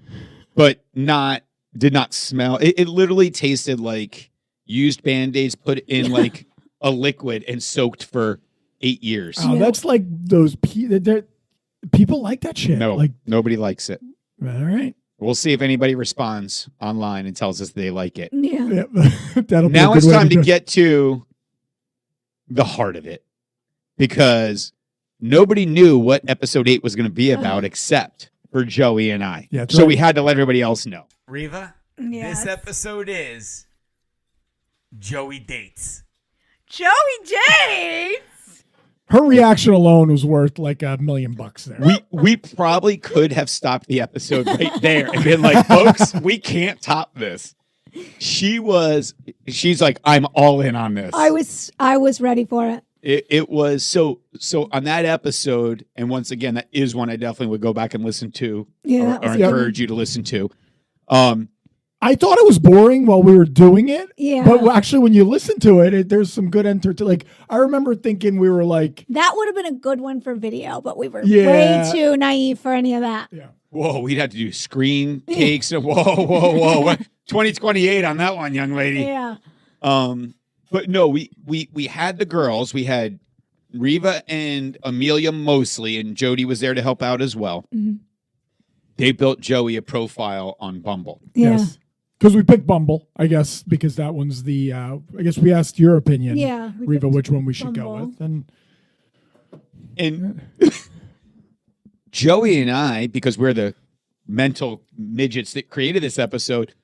[SPEAKER 2] but did not smell. It literally tasted like used Band-Aids put in like a liquid and soaked for 8 years.
[SPEAKER 4] Oh, that's like those. People like that shit.
[SPEAKER 2] No,
[SPEAKER 4] Like,
[SPEAKER 2] nobody likes it.
[SPEAKER 4] all right.
[SPEAKER 2] We'll see if anybody responds online and tells us they like it.
[SPEAKER 3] Yeah.
[SPEAKER 4] Yeah, that'll be
[SPEAKER 2] Now
[SPEAKER 4] a good
[SPEAKER 2] it's
[SPEAKER 4] way
[SPEAKER 2] time to
[SPEAKER 4] do it.
[SPEAKER 2] get to the heart of it, because nobody knew what episode 8 was going to be about except for Joey and I.
[SPEAKER 4] Yeah, that's
[SPEAKER 2] so
[SPEAKER 4] right.
[SPEAKER 2] we had to let everybody else know.
[SPEAKER 7] Riva,
[SPEAKER 6] Yes.
[SPEAKER 7] this episode is Joey dates.
[SPEAKER 6] Joey Dates.
[SPEAKER 4] Her reaction alone was worth like $1 million there.
[SPEAKER 2] We probably could have stopped the episode right there and been like, folks, we can't top this. She's like, I'm all in on this.
[SPEAKER 3] I was ready for it.
[SPEAKER 2] It was so on that episode, and once again, that is one I definitely would go back and listen to,
[SPEAKER 3] Yeah,
[SPEAKER 2] or encourage you to listen to.
[SPEAKER 4] I thought it was boring while we were doing it.
[SPEAKER 3] Yeah.
[SPEAKER 4] But actually, when you listen to it, there's some good like, I remember thinking we were like,
[SPEAKER 3] That would have been a good one for video, but we were
[SPEAKER 4] Yeah.
[SPEAKER 3] way too naive for any of that.
[SPEAKER 4] yeah.
[SPEAKER 2] Whoa, we'd have to do screen takes. Whoa. 2028 on that one, young lady.
[SPEAKER 3] Yeah.
[SPEAKER 2] But no, we had the girls. We had Riva and Amelia mostly, and Jody was there to help out as well.
[SPEAKER 3] Mhm.
[SPEAKER 2] They built Joey a profile on Bumble.
[SPEAKER 3] Yeah.
[SPEAKER 4] Yes. Because we picked Bumble, I guess, because that one's the, I guess we asked your opinion,
[SPEAKER 3] Yeah. we
[SPEAKER 4] Riva,
[SPEAKER 3] picked
[SPEAKER 4] which one we should go
[SPEAKER 3] Bumble.
[SPEAKER 4] with.
[SPEAKER 2] And Joey and I, because we're the mental midgets that created this episode,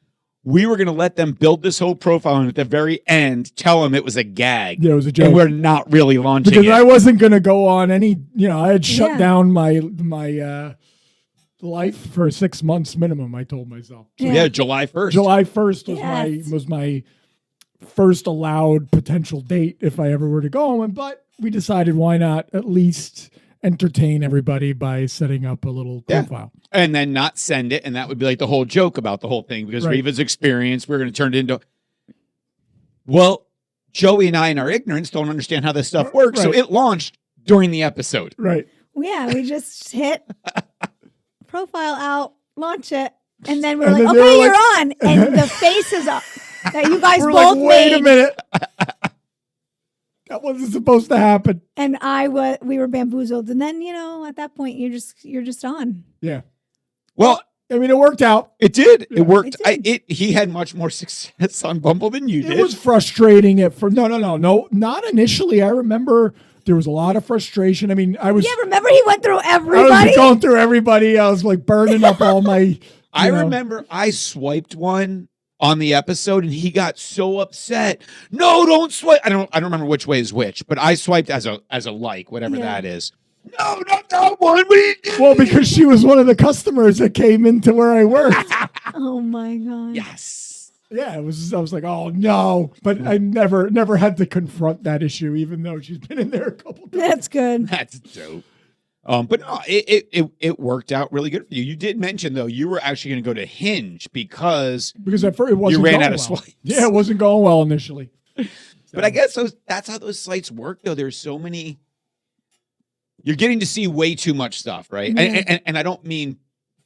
[SPEAKER 2] we were going to let them build this whole profile and at the very end tell them it was a gag.
[SPEAKER 4] Yeah, it was a joke.
[SPEAKER 2] And we're not really launching
[SPEAKER 4] Because
[SPEAKER 2] it.
[SPEAKER 4] I wasn't going to go on any, I had shut
[SPEAKER 3] Yeah.
[SPEAKER 4] down my life for 6 months minimum, I told myself. So
[SPEAKER 2] yeah, July 1st.
[SPEAKER 4] July 1st
[SPEAKER 3] Yes.
[SPEAKER 4] was my first allowed potential date if I ever were to go. But we decided why not at least entertain everybody by setting up a little
[SPEAKER 2] Yeah.
[SPEAKER 4] profile.
[SPEAKER 2] And then not send it. And that would be like the whole joke about the whole thing because
[SPEAKER 4] Right.
[SPEAKER 2] Riva's experience, we're going to turn it into. Well, Joey and I, in our ignorance, don't understand how this stuff works. So
[SPEAKER 4] Right.
[SPEAKER 2] it launched during the episode.
[SPEAKER 4] Right.
[SPEAKER 3] Yeah, we just hit profile out, launch it, and then we're
[SPEAKER 4] And
[SPEAKER 3] like,
[SPEAKER 4] then they
[SPEAKER 3] okay,
[SPEAKER 4] were
[SPEAKER 3] you're
[SPEAKER 4] like-
[SPEAKER 3] on. And the face is up that you guys
[SPEAKER 4] We're
[SPEAKER 3] both
[SPEAKER 4] like, wait
[SPEAKER 3] made.
[SPEAKER 4] a minute. That wasn't supposed to happen.
[SPEAKER 3] And we were bamboozled. And then, at that point you're just on.
[SPEAKER 4] Yeah.
[SPEAKER 2] Well,
[SPEAKER 4] I mean, it worked out.
[SPEAKER 2] it did.
[SPEAKER 4] Yeah.
[SPEAKER 2] It worked.
[SPEAKER 3] It
[SPEAKER 2] He had much more success on Bumble than you did.
[SPEAKER 4] It was frustrating no, not initially. I remember there was a lot of frustration. I mean, I was,
[SPEAKER 3] Yeah, remember he went through
[SPEAKER 4] I
[SPEAKER 3] everybody?
[SPEAKER 4] was going through everybody. I was like burning up all my.
[SPEAKER 2] I
[SPEAKER 4] you know.
[SPEAKER 2] remember I swiped one on the episode and he got so upset. No, don't swipe. I don't remember which way is which, but I swiped as a like, whatever
[SPEAKER 3] Yeah.
[SPEAKER 2] that is. No, not that one. What are you doing?
[SPEAKER 4] Well, because she was one of the customers that came into where I worked.
[SPEAKER 3] Oh my God.
[SPEAKER 2] Yes.
[SPEAKER 4] Yeah, I was like, oh no. But I never had to confront that issue, even though she's been in there a couple times.
[SPEAKER 3] That's good.
[SPEAKER 2] That's dope. But no, it worked out really good for you. You did mention though you were actually going to go to Hinge because
[SPEAKER 4] Because at first it wasn't
[SPEAKER 2] ran
[SPEAKER 4] going
[SPEAKER 2] out of
[SPEAKER 4] well.
[SPEAKER 2] swipes.
[SPEAKER 4] Yeah, it wasn't going well initially.
[SPEAKER 2] But I guess that's how those sites work, though. There's so many. You're getting to see way too much stuff, right?
[SPEAKER 3] Yeah.
[SPEAKER 2] And I don't mean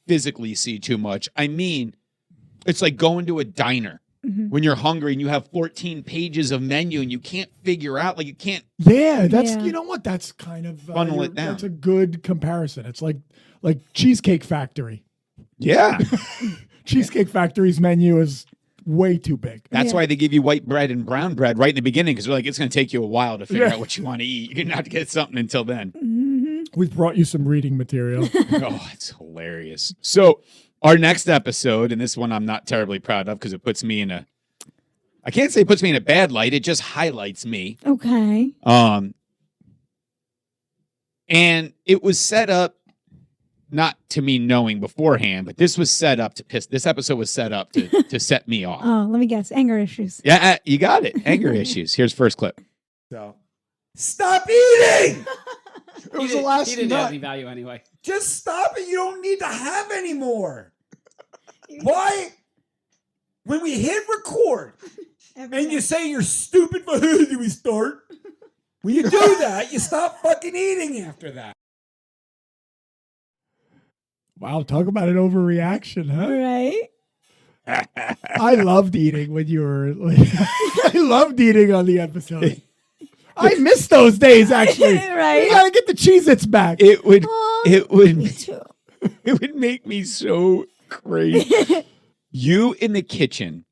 [SPEAKER 2] physically see too much. I mean, it's like going to a diner
[SPEAKER 3] Mhm.
[SPEAKER 2] when you're hungry and you have 14 pages of menu and you can't figure out, like you can't.
[SPEAKER 4] Yeah, that's
[SPEAKER 3] Yeah.
[SPEAKER 4] you know what? That's kind of
[SPEAKER 2] Funnel it down.
[SPEAKER 4] That's a good comparison. It's like Cheesecake Factory.
[SPEAKER 2] Yeah.
[SPEAKER 4] Cheesecake Factory's menu is way too big.
[SPEAKER 2] That's
[SPEAKER 3] Yeah.
[SPEAKER 2] why they give you white bread and brown bread right in the beginning because they're like, it's going to take you a while to figure
[SPEAKER 4] Yeah.
[SPEAKER 2] out what you want to eat. You're not to get something until then.
[SPEAKER 4] We've brought you some reading material.
[SPEAKER 2] Oh, it's hilarious. So our next episode, and this one I'm not terribly proud of because it puts me in I can't say it puts me in a bad light. It just highlights me.
[SPEAKER 3] Okay.
[SPEAKER 2] And it was set up not to me knowing beforehand, but this was set up this episode was set up to set me off.
[SPEAKER 3] Oh, let me guess. Anger issues.
[SPEAKER 2] Yeah, you got it. Anger issues. Here's first clip.
[SPEAKER 8] So stop eating.
[SPEAKER 4] It was the last
[SPEAKER 8] He didn't have
[SPEAKER 4] nut.
[SPEAKER 8] any value anyway.
[SPEAKER 7] Just stop it. You don't need to have any more. Why? When we hit record and you say you're stupid, but do we start? When you do that, you stop fucking eating after that.
[SPEAKER 4] Wow, talk about an overreaction, huh?
[SPEAKER 3] Right?
[SPEAKER 4] I loved eating when you were I loved eating on the episode. I miss those days actually.
[SPEAKER 3] Right.
[SPEAKER 4] You gotta get the Cheez-Its back.
[SPEAKER 2] It would
[SPEAKER 3] Aw,
[SPEAKER 2] it would
[SPEAKER 3] me too.
[SPEAKER 2] it would make me so crazy. You in the kitchen.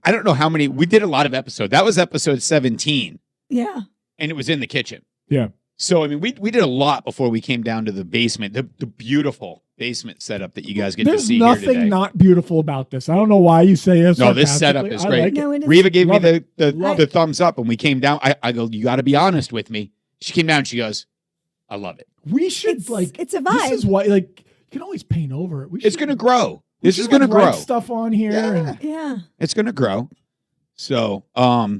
[SPEAKER 2] I don't know how many we did a lot of episodes. That was episode 17
[SPEAKER 3] Yeah.
[SPEAKER 2] and it was in the kitchen.
[SPEAKER 4] Yeah.
[SPEAKER 2] So, I mean, we did a lot before we came down to the basement, the beautiful basement setup that you guys get to see here
[SPEAKER 4] There's
[SPEAKER 2] today.
[SPEAKER 4] nothing not beautiful about this. I don't know why you say this.
[SPEAKER 2] No, this setup is great.
[SPEAKER 3] No, it is.
[SPEAKER 2] Riva gave me
[SPEAKER 4] Love
[SPEAKER 2] the thumbs up when we came down. I go, you got to be honest with me. She came down and she goes, I love it.
[SPEAKER 4] We should
[SPEAKER 3] It's a
[SPEAKER 4] This
[SPEAKER 3] vibe.
[SPEAKER 4] is why you can always paint over it.
[SPEAKER 2] It's going to grow.
[SPEAKER 4] we
[SPEAKER 2] This
[SPEAKER 4] should,
[SPEAKER 2] is going to
[SPEAKER 4] write
[SPEAKER 2] grow.
[SPEAKER 4] stuff on here.
[SPEAKER 2] Yeah.
[SPEAKER 4] And
[SPEAKER 3] Yeah.
[SPEAKER 2] It's going to grow. So, but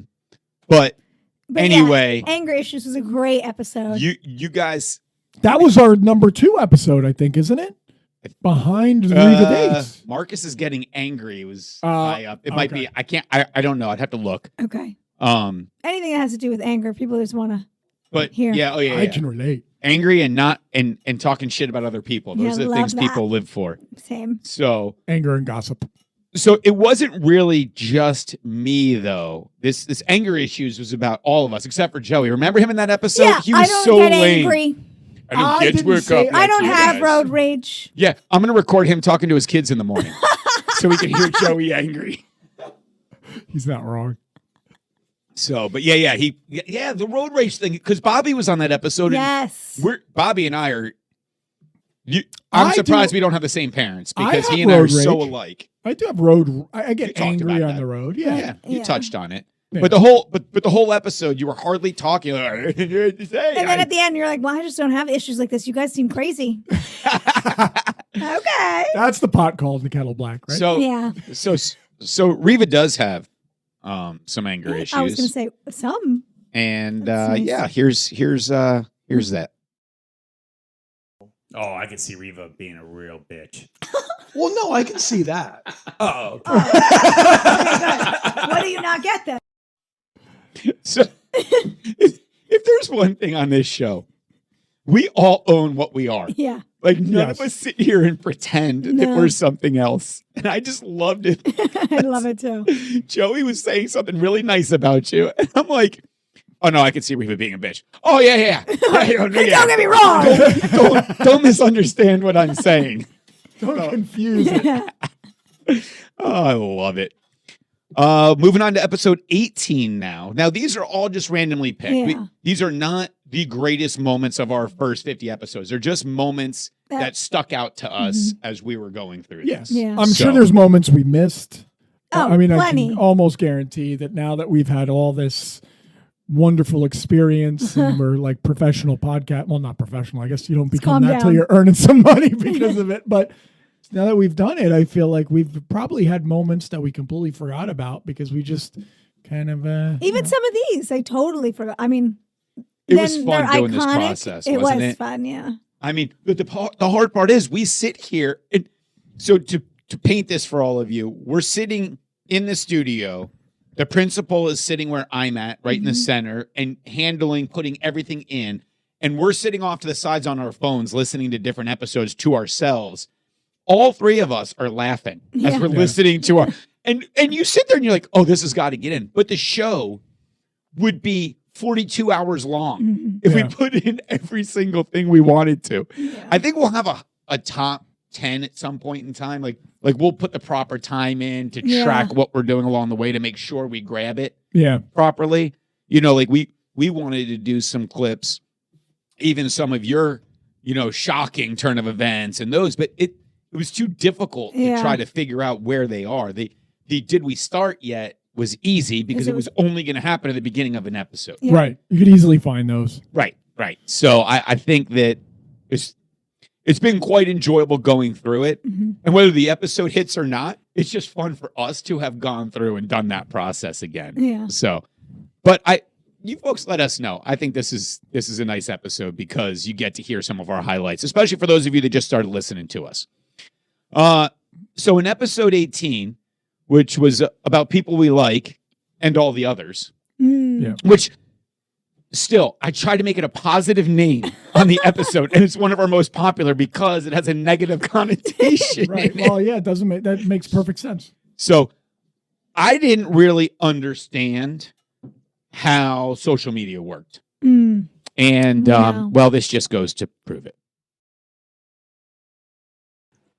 [SPEAKER 3] But
[SPEAKER 2] anyway,
[SPEAKER 3] yeah, Anger Issues was a great episode.
[SPEAKER 2] you guys,
[SPEAKER 4] that was our number 2 episode, I think, isn't it? Behind the Riva dates.
[SPEAKER 2] Marcus is getting angry. It was
[SPEAKER 4] Uh,
[SPEAKER 2] high up. It might be. I don't know. I'd have to look.
[SPEAKER 3] Okay.
[SPEAKER 2] Anything
[SPEAKER 3] that has to do with anger, people just want to.
[SPEAKER 2] But
[SPEAKER 3] Here.
[SPEAKER 2] yeah, oh yeah,
[SPEAKER 4] I
[SPEAKER 2] yeah.
[SPEAKER 4] can relate.
[SPEAKER 2] Angry and not and talking shit about other people. Those
[SPEAKER 3] Yeah,
[SPEAKER 2] are the
[SPEAKER 3] love
[SPEAKER 2] things
[SPEAKER 3] that.
[SPEAKER 2] people live for.
[SPEAKER 3] Same.
[SPEAKER 2] So
[SPEAKER 4] Anger and gossip.
[SPEAKER 2] it wasn't really just me though. This anger issues was about all of us except for Joey. Remember him in that episode?
[SPEAKER 3] Yeah,
[SPEAKER 2] He was
[SPEAKER 3] I don't
[SPEAKER 2] so
[SPEAKER 3] get
[SPEAKER 2] lame.
[SPEAKER 3] angry.
[SPEAKER 2] I don't
[SPEAKER 4] I
[SPEAKER 2] get to
[SPEAKER 4] didn't
[SPEAKER 2] wake
[SPEAKER 4] say-
[SPEAKER 2] up.
[SPEAKER 3] I
[SPEAKER 2] like
[SPEAKER 3] don't
[SPEAKER 2] you
[SPEAKER 3] have
[SPEAKER 2] guys.
[SPEAKER 3] road rage.
[SPEAKER 2] Yeah, I'm gonna record him talking to his kids in the morning, so we can hear Joey angry.
[SPEAKER 4] He's not wrong.
[SPEAKER 2] So, but yeah, the road rage thing because Bobby was on that episode.
[SPEAKER 3] Yes.
[SPEAKER 2] And Bobby and I are. I'm
[SPEAKER 4] I
[SPEAKER 2] surprised
[SPEAKER 4] do-
[SPEAKER 2] we don't have the same parents
[SPEAKER 4] I
[SPEAKER 2] because
[SPEAKER 4] have
[SPEAKER 2] he and I are
[SPEAKER 4] road
[SPEAKER 2] so
[SPEAKER 4] rage.
[SPEAKER 2] alike.
[SPEAKER 4] I do have road. I
[SPEAKER 2] You
[SPEAKER 4] get
[SPEAKER 2] talked
[SPEAKER 4] angry
[SPEAKER 2] about
[SPEAKER 4] on
[SPEAKER 2] that.
[SPEAKER 4] the road.
[SPEAKER 2] Yeah, you
[SPEAKER 3] Yeah.
[SPEAKER 2] touched on it.
[SPEAKER 4] Yeah.
[SPEAKER 2] But the whole episode, you were hardly talking.
[SPEAKER 3] And then at the end, you're like, well, I just don't have issues like this. You guys seem crazy. Okay.
[SPEAKER 4] That's the pot called the kettle black, right?
[SPEAKER 2] So
[SPEAKER 3] Yeah.
[SPEAKER 2] so Riva does have some anger issues.
[SPEAKER 3] I was going to say some.
[SPEAKER 2] And
[SPEAKER 3] That's nice.
[SPEAKER 2] yeah, here's that.
[SPEAKER 7] Oh, I can see Riva being a real bitch.
[SPEAKER 9] Well, no, I can see that.
[SPEAKER 7] Oh,
[SPEAKER 3] Okay, good. What do you not get then?
[SPEAKER 2] So if there's one thing on this show, we all own what we are.
[SPEAKER 3] Yeah.
[SPEAKER 2] Like none
[SPEAKER 4] Yes.
[SPEAKER 2] of us sit here and pretend that
[SPEAKER 3] No.
[SPEAKER 2] we're something else. And I just loved it.
[SPEAKER 3] I love it too.
[SPEAKER 2] Joey was saying something really nice about you. And I'm like, oh no, I can see Riva being a bitch. Oh yeah.
[SPEAKER 3] Don't get me wrong.
[SPEAKER 2] Don't misunderstand what I'm saying.
[SPEAKER 4] Don't confuse it.
[SPEAKER 2] Oh, I love it. Moving on to episode 18 now. Now, these are all just randomly picked.
[SPEAKER 3] Yeah.
[SPEAKER 2] These are not the greatest moments of our first 50 episodes. They're just moments that stuck out to us as we were going through
[SPEAKER 4] Yes.
[SPEAKER 2] this.
[SPEAKER 3] Yeah.
[SPEAKER 4] I'm
[SPEAKER 2] So-
[SPEAKER 4] sure there's moments we missed.
[SPEAKER 3] Oh,
[SPEAKER 4] I mean,
[SPEAKER 3] plenty.
[SPEAKER 4] I can almost guarantee that now that we've had all this wonderful experience and we're like professional podcast. Well, not professional. I guess you don't become
[SPEAKER 3] calm
[SPEAKER 4] that till
[SPEAKER 3] down.
[SPEAKER 4] you're earning some money because of it. But now that we've done it, I feel like we've probably had moments that we completely forgot about because we just kind of
[SPEAKER 3] Even some of these, I totally forgot. I mean,
[SPEAKER 2] It was
[SPEAKER 3] then
[SPEAKER 2] fun
[SPEAKER 3] they're
[SPEAKER 2] doing this
[SPEAKER 3] iconic.
[SPEAKER 2] process,
[SPEAKER 3] It
[SPEAKER 2] wasn't
[SPEAKER 3] was
[SPEAKER 2] it?
[SPEAKER 3] fun, yeah.
[SPEAKER 2] I mean, but the hard part is we sit here. And so to paint this for all of you, we're sitting in the studio. The principal is sitting where I'm at, right in the center, and putting everything in. And we're sitting off to the sides on our phones, listening to different episodes to ourselves. All three of us are laughing as
[SPEAKER 3] Yeah.
[SPEAKER 2] we're listening to our and you sit there and you're like, oh, this has got to get in. But the show would be 42 hours long if we
[SPEAKER 4] Yeah.
[SPEAKER 2] put in every single thing we wanted to.
[SPEAKER 3] Yeah.
[SPEAKER 2] I think we'll have a top 10 at some point in time. Like we'll put the proper time in to
[SPEAKER 3] Yeah.
[SPEAKER 2] track what we're doing along the way to make sure we grab it
[SPEAKER 4] yeah.
[SPEAKER 2] properly. You know, like we wanted to do some clips, even some of your, shocking turn of events and those, but it was too difficult to
[SPEAKER 3] Yeah.
[SPEAKER 2] try to figure out where they are. The did we start yet was easy because
[SPEAKER 3] it
[SPEAKER 2] it was only going to happen at the beginning of an episode.
[SPEAKER 3] Yeah.
[SPEAKER 4] Right. You could easily find those.
[SPEAKER 2] Right. So I think that it's been quite enjoyable going through it. And whether the episode hits or not, it's just fun for us to have gone through and done that process again.
[SPEAKER 3] Yeah.
[SPEAKER 2] So, but you folks let us know. I think this is a nice episode because you get to hear some of our highlights, especially for those of you that just started listening to us. So in episode 18, which was about people we like and all the others,
[SPEAKER 4] Yeah.
[SPEAKER 2] which still, I try to make it a positive name on the episode, and it's one of our most popular because it has a negative connotation.
[SPEAKER 4] Right.
[SPEAKER 2] in it.
[SPEAKER 4] Well, yeah, that makes perfect sense.
[SPEAKER 2] So I didn't really understand how social media worked.
[SPEAKER 3] Mm.
[SPEAKER 2] And,
[SPEAKER 3] Wow.
[SPEAKER 2] well, this just goes to prove it.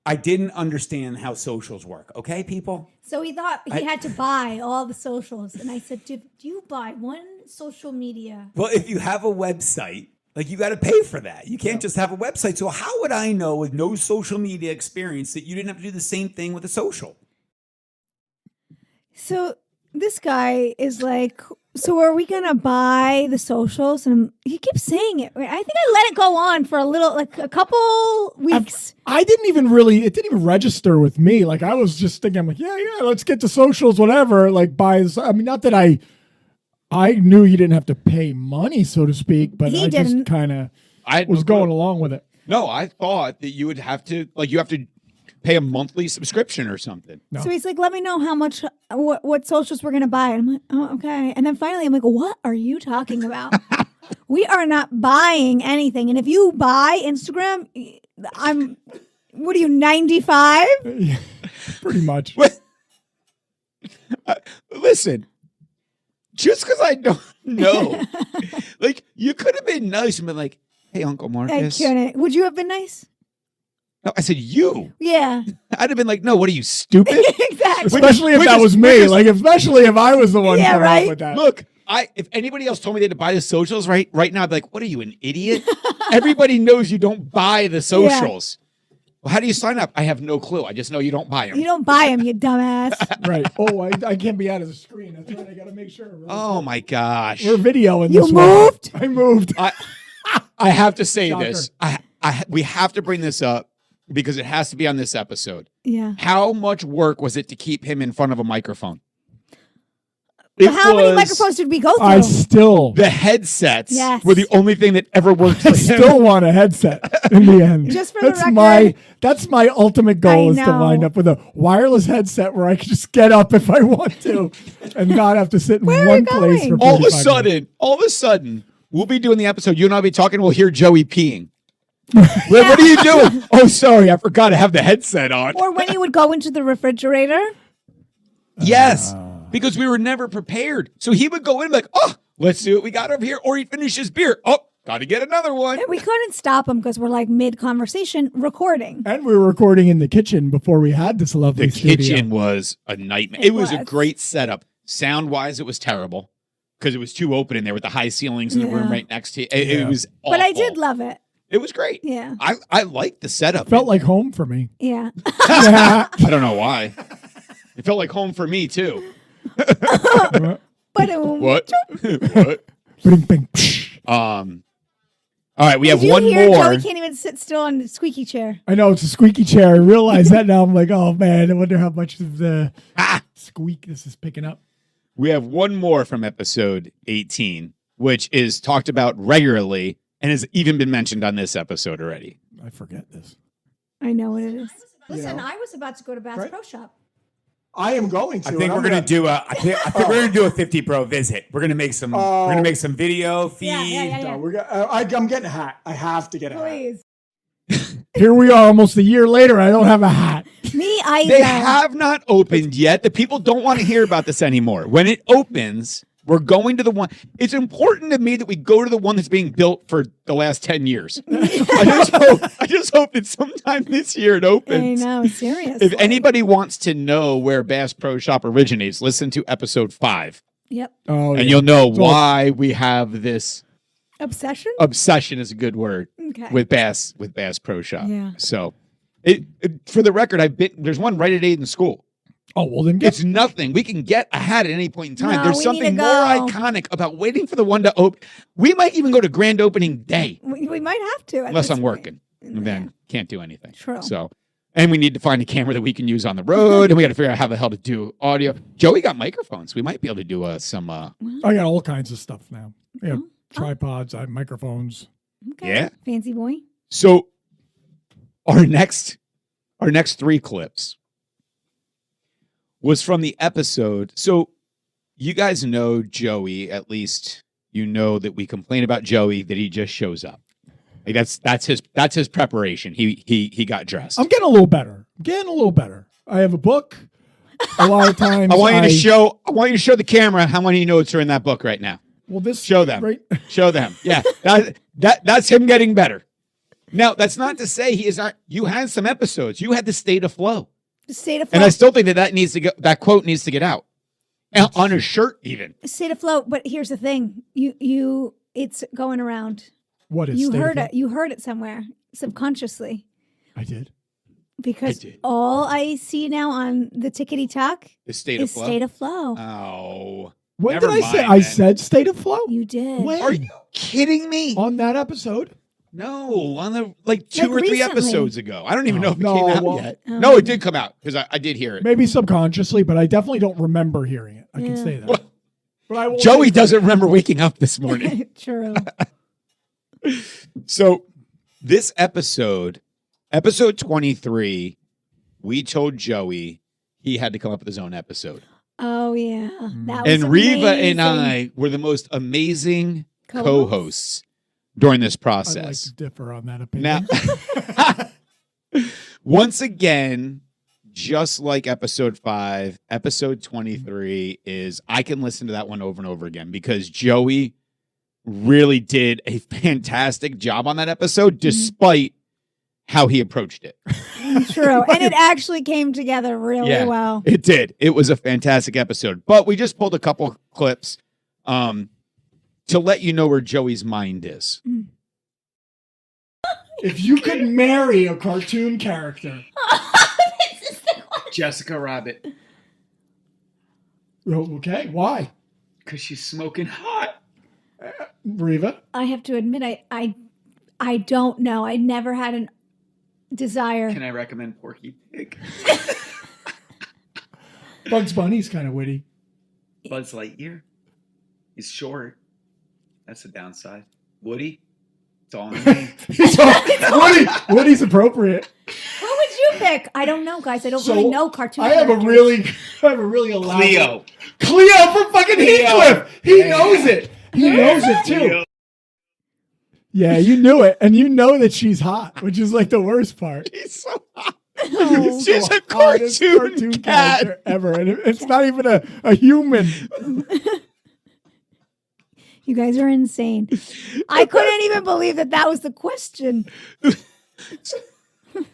[SPEAKER 7] I didn't understand how socials work. Okay, people?
[SPEAKER 3] So he thought he had to buy all the socials. And I said, do you buy one social media?
[SPEAKER 7] Well, if you have a website Like, you got to pay for that. You can't just have a website. So how would I know with no social media experience that you didn't have to do the same thing with a social?
[SPEAKER 3] So this guy is like, so are we gonna buy the socials? And he keeps saying it. I think I let it go on for a couple weeks.
[SPEAKER 4] I didn't even really, it didn't even register with me. Like, I was just thinking, I'm like, yeah, let's get to socials, whatever. Like, I mean, not that I knew you didn't have to pay money, so to speak, but I just kind of was going along with it.
[SPEAKER 2] No, I thought that you would have to, like, you have to pay a monthly subscription or something.
[SPEAKER 4] No.
[SPEAKER 3] So he's like, let me know how much, what socials we're going to buy. And I'm like, oh, okay. And then finally I'm like, what are you talking about? We are not buying anything. And if you buy Instagram, what are you, 95?
[SPEAKER 4] Yeah, pretty much.
[SPEAKER 2] Listen, just because I don't know, like, you could have been nice and been like, hey, Uncle Marcus.
[SPEAKER 3] Would you have been nice?
[SPEAKER 2] No, I said you.
[SPEAKER 3] Yeah.
[SPEAKER 2] I'd have been like, no, what are you, stupid?
[SPEAKER 3] Exactly.
[SPEAKER 4] Especially if that was me. Like, especially if I was the one coming up with that.
[SPEAKER 2] Look, if anybody else told me they had to buy the socials right now, I'd be like, what are you, an idiot? Everybody knows you don't buy the socials. Yeah. Well, how do you sign up? I have no clue. I just know you don't buy them.
[SPEAKER 3] You don't buy them, you dumbass.
[SPEAKER 4] Right. Oh, I can't be out of the screen. That's right. I got to make sure.
[SPEAKER 2] Oh, my gosh.
[SPEAKER 4] We're videoing
[SPEAKER 3] this. You moved?
[SPEAKER 4] I moved.
[SPEAKER 2] I have to say
[SPEAKER 4] Shocker.
[SPEAKER 2] this. We have to bring this up because it has to be on this episode.
[SPEAKER 3] Yeah.
[SPEAKER 2] How much work was it to keep him in front of a microphone?
[SPEAKER 3] How many microphones did we go through?
[SPEAKER 2] The headsets were the only thing that ever worked for him.
[SPEAKER 4] I still want a headset in the end.
[SPEAKER 3] Just for the record.
[SPEAKER 4] That's my ultimate goal, is to wind up with a wireless headset where I can just get up if I want to and not have to sit in one place for 45
[SPEAKER 2] all of a sudden, we'll be doing the episode. You and I'll be talking. We'll hear Joey peeing. What are you doing? Oh, sorry. I forgot to have the headset on.
[SPEAKER 3] Or when you would go into the refrigerator.
[SPEAKER 2] Yes. Because we were never prepared. So he would go in and be like, oh, let's see what we got over here. Or he'd finish his beer. Oh, got to get another one.
[SPEAKER 3] And we couldn't stop him because we're like mid-conversation recording.
[SPEAKER 4] And we were recording in the kitchen before we had this lovely studio.
[SPEAKER 2] The kitchen was a nightmare. It was a great setup. Sound-wise, it was terrible because it was too open in there with the high ceilings in the room right next to it. It was awful.
[SPEAKER 3] But I did love it.
[SPEAKER 2] It was great.
[SPEAKER 3] Yeah.
[SPEAKER 2] I liked the setup.
[SPEAKER 4] Felt like home for me.
[SPEAKER 3] Yeah.
[SPEAKER 2] I don't know why. It felt like home for me, too.
[SPEAKER 3] What?
[SPEAKER 2] What? All right, we have one more.
[SPEAKER 3] Joey can't even sit still on the squeaky chair.
[SPEAKER 4] I know, it's a squeaky chair. I realize that now. I'm like, oh man, I wonder how much of the squeak this is picking up.
[SPEAKER 2] We have one more from episode 18, which is talked about regularly and has even been mentioned on this episode already.
[SPEAKER 4] I forget this.
[SPEAKER 3] I know what it is. Listen, I was about to go to Bass Pro Shop.
[SPEAKER 9] I am going to.
[SPEAKER 7] I think we're gonna do a. I think we're gonna do a 50 Pro visit. We're gonna make some. We're gonna make some video feed.
[SPEAKER 3] Yeah.
[SPEAKER 9] No, I'm getting a hat. I have to get a hat.
[SPEAKER 3] Please.
[SPEAKER 4] Here we are, almost a year later. I don't have a hat.
[SPEAKER 3] Me either.
[SPEAKER 2] They have not opened yet. The people don't want to hear about this anymore. When it opens, we're going to the one. It's important to me that we go to the one that's being built for the last 10 years. I just hope that sometime this year it opens.
[SPEAKER 3] I know, seriously.
[SPEAKER 2] If anybody wants to know where Bass Pro Shop originates, listen to episode 5.
[SPEAKER 3] Yep.
[SPEAKER 4] Oh,
[SPEAKER 2] and you'll know why we have this
[SPEAKER 3] obsession.
[SPEAKER 2] Obsession is a good word.
[SPEAKER 3] Okay.
[SPEAKER 2] With Bass Pro Shop.
[SPEAKER 3] Yeah.
[SPEAKER 2] So, for the record, there's one right at Aiden School.
[SPEAKER 4] Oh, well then
[SPEAKER 2] it's nothing. We can get a hat at any point in time.
[SPEAKER 3] No,
[SPEAKER 2] There's something more iconic about waiting for the one to open. We might even go to grand opening day.
[SPEAKER 3] We might have to.
[SPEAKER 2] Unless I'm working. And then can't do anything.
[SPEAKER 3] True.
[SPEAKER 2] So, and we need to find a camera that we can use on the road. And we got to figure out how the hell to do audio. Joey got microphones. We might be able to do some.
[SPEAKER 4] I got all kinds of stuff now. Yeah, tripods, I have microphones.
[SPEAKER 3] Okay.
[SPEAKER 2] Yeah.
[SPEAKER 3] Fancy boy.
[SPEAKER 2] So, our next 3 clips was from the episode. So you guys know Joey, at least you know that we complain about Joey, that he just shows up. Like that's his preparation. He got dressed.
[SPEAKER 4] I'm getting a little better. I have a book. A lot of times
[SPEAKER 2] I want you to show the camera how many notes are in that book right now.
[SPEAKER 4] Well,
[SPEAKER 2] show them.
[SPEAKER 4] Right?
[SPEAKER 2] Show them. Yeah. That's him getting better. Now, that's not to say he is not. You had some episodes. You had the state of flow.
[SPEAKER 3] State of flow.
[SPEAKER 2] And I still think that needs to go. That quote needs to get out on his shirt, even.
[SPEAKER 3] State of flow. But here's the thing: it's going around.
[SPEAKER 4] What is
[SPEAKER 3] You
[SPEAKER 4] State of
[SPEAKER 3] heard
[SPEAKER 4] Flow?
[SPEAKER 3] it. You heard it somewhere subconsciously.
[SPEAKER 4] I did.
[SPEAKER 3] Because
[SPEAKER 2] did.
[SPEAKER 3] all I see now on the tickety talk
[SPEAKER 2] The state of
[SPEAKER 3] is
[SPEAKER 2] flow.
[SPEAKER 3] State of Flow.
[SPEAKER 2] Oh,
[SPEAKER 4] When
[SPEAKER 2] never
[SPEAKER 4] did I say?
[SPEAKER 2] mind,
[SPEAKER 4] I
[SPEAKER 2] then.
[SPEAKER 4] said State of Flow.
[SPEAKER 3] You did.
[SPEAKER 4] When?
[SPEAKER 2] Are you kidding me?
[SPEAKER 4] On that episode?
[SPEAKER 2] No, on the like 2
[SPEAKER 3] Like
[SPEAKER 2] or 3
[SPEAKER 3] recently.
[SPEAKER 2] episodes ago. I don't even know if it
[SPEAKER 4] No,
[SPEAKER 2] came out
[SPEAKER 4] well-
[SPEAKER 2] yet.
[SPEAKER 3] Oh.
[SPEAKER 2] No, it did come out because I did hear it.
[SPEAKER 4] Maybe subconsciously, but I definitely don't remember hearing it. I can
[SPEAKER 3] Yeah.
[SPEAKER 4] say that.
[SPEAKER 2] Well,
[SPEAKER 4] But I will
[SPEAKER 2] Joey
[SPEAKER 4] say-
[SPEAKER 2] doesn't remember waking up this morning.
[SPEAKER 3] True.
[SPEAKER 2] So this episode 23, we told Joey he had to come up with his own episode.
[SPEAKER 3] Oh yeah, that was
[SPEAKER 2] And Riva and
[SPEAKER 3] amazing.
[SPEAKER 2] I were the most amazing
[SPEAKER 3] Co-hosts?
[SPEAKER 2] co-hosts during this
[SPEAKER 4] I'd like
[SPEAKER 2] process.
[SPEAKER 4] to differ on that
[SPEAKER 2] Now,
[SPEAKER 4] opinion.
[SPEAKER 2] once again, just like episode 5, episode 23 is I can listen to that one over and over again because Joey really did a fantastic job on that episode, despite how he approached it.
[SPEAKER 3] True, and it actually came together really
[SPEAKER 2] Yeah.
[SPEAKER 3] well.
[SPEAKER 2] It did. It was a fantastic episode. But we just pulled a couple clips to let you know where Joey's mind is.
[SPEAKER 4] If you could marry a cartoon character,
[SPEAKER 5] Jessica Rabbit.
[SPEAKER 4] okay, why?
[SPEAKER 5] Because she's smoking hot.
[SPEAKER 4] Riva?
[SPEAKER 3] I have to admit, I don't know. I never had a desire.
[SPEAKER 5] Can I recommend Porky Pig?
[SPEAKER 4] Bugs Bunny's kind of witty.
[SPEAKER 5] Buzz Lightyear. He's short. That's the downside. Woody. It's all in me.
[SPEAKER 4] Woody's appropriate.
[SPEAKER 3] Who would you pick? I don't know, guys. I don't
[SPEAKER 4] So,
[SPEAKER 3] really know cartoon.
[SPEAKER 4] I have a
[SPEAKER 3] characters.
[SPEAKER 4] really elaborate.
[SPEAKER 5] Cleo.
[SPEAKER 4] From fucking
[SPEAKER 5] Cleo.
[SPEAKER 4] Heathcliff. He
[SPEAKER 5] Yeah.
[SPEAKER 4] knows it. He knows it too.
[SPEAKER 5] Cleo.
[SPEAKER 4] Yeah, you knew it, and you know that she's hot, which is like the worst part.
[SPEAKER 2] He's so hot.
[SPEAKER 3] Oh,
[SPEAKER 2] She's a
[SPEAKER 4] Hottest
[SPEAKER 2] cartoon cat.
[SPEAKER 4] character ever, and it's not even a human.
[SPEAKER 3] you guys are insane. I couldn't even believe that was the question.
[SPEAKER 2] Well,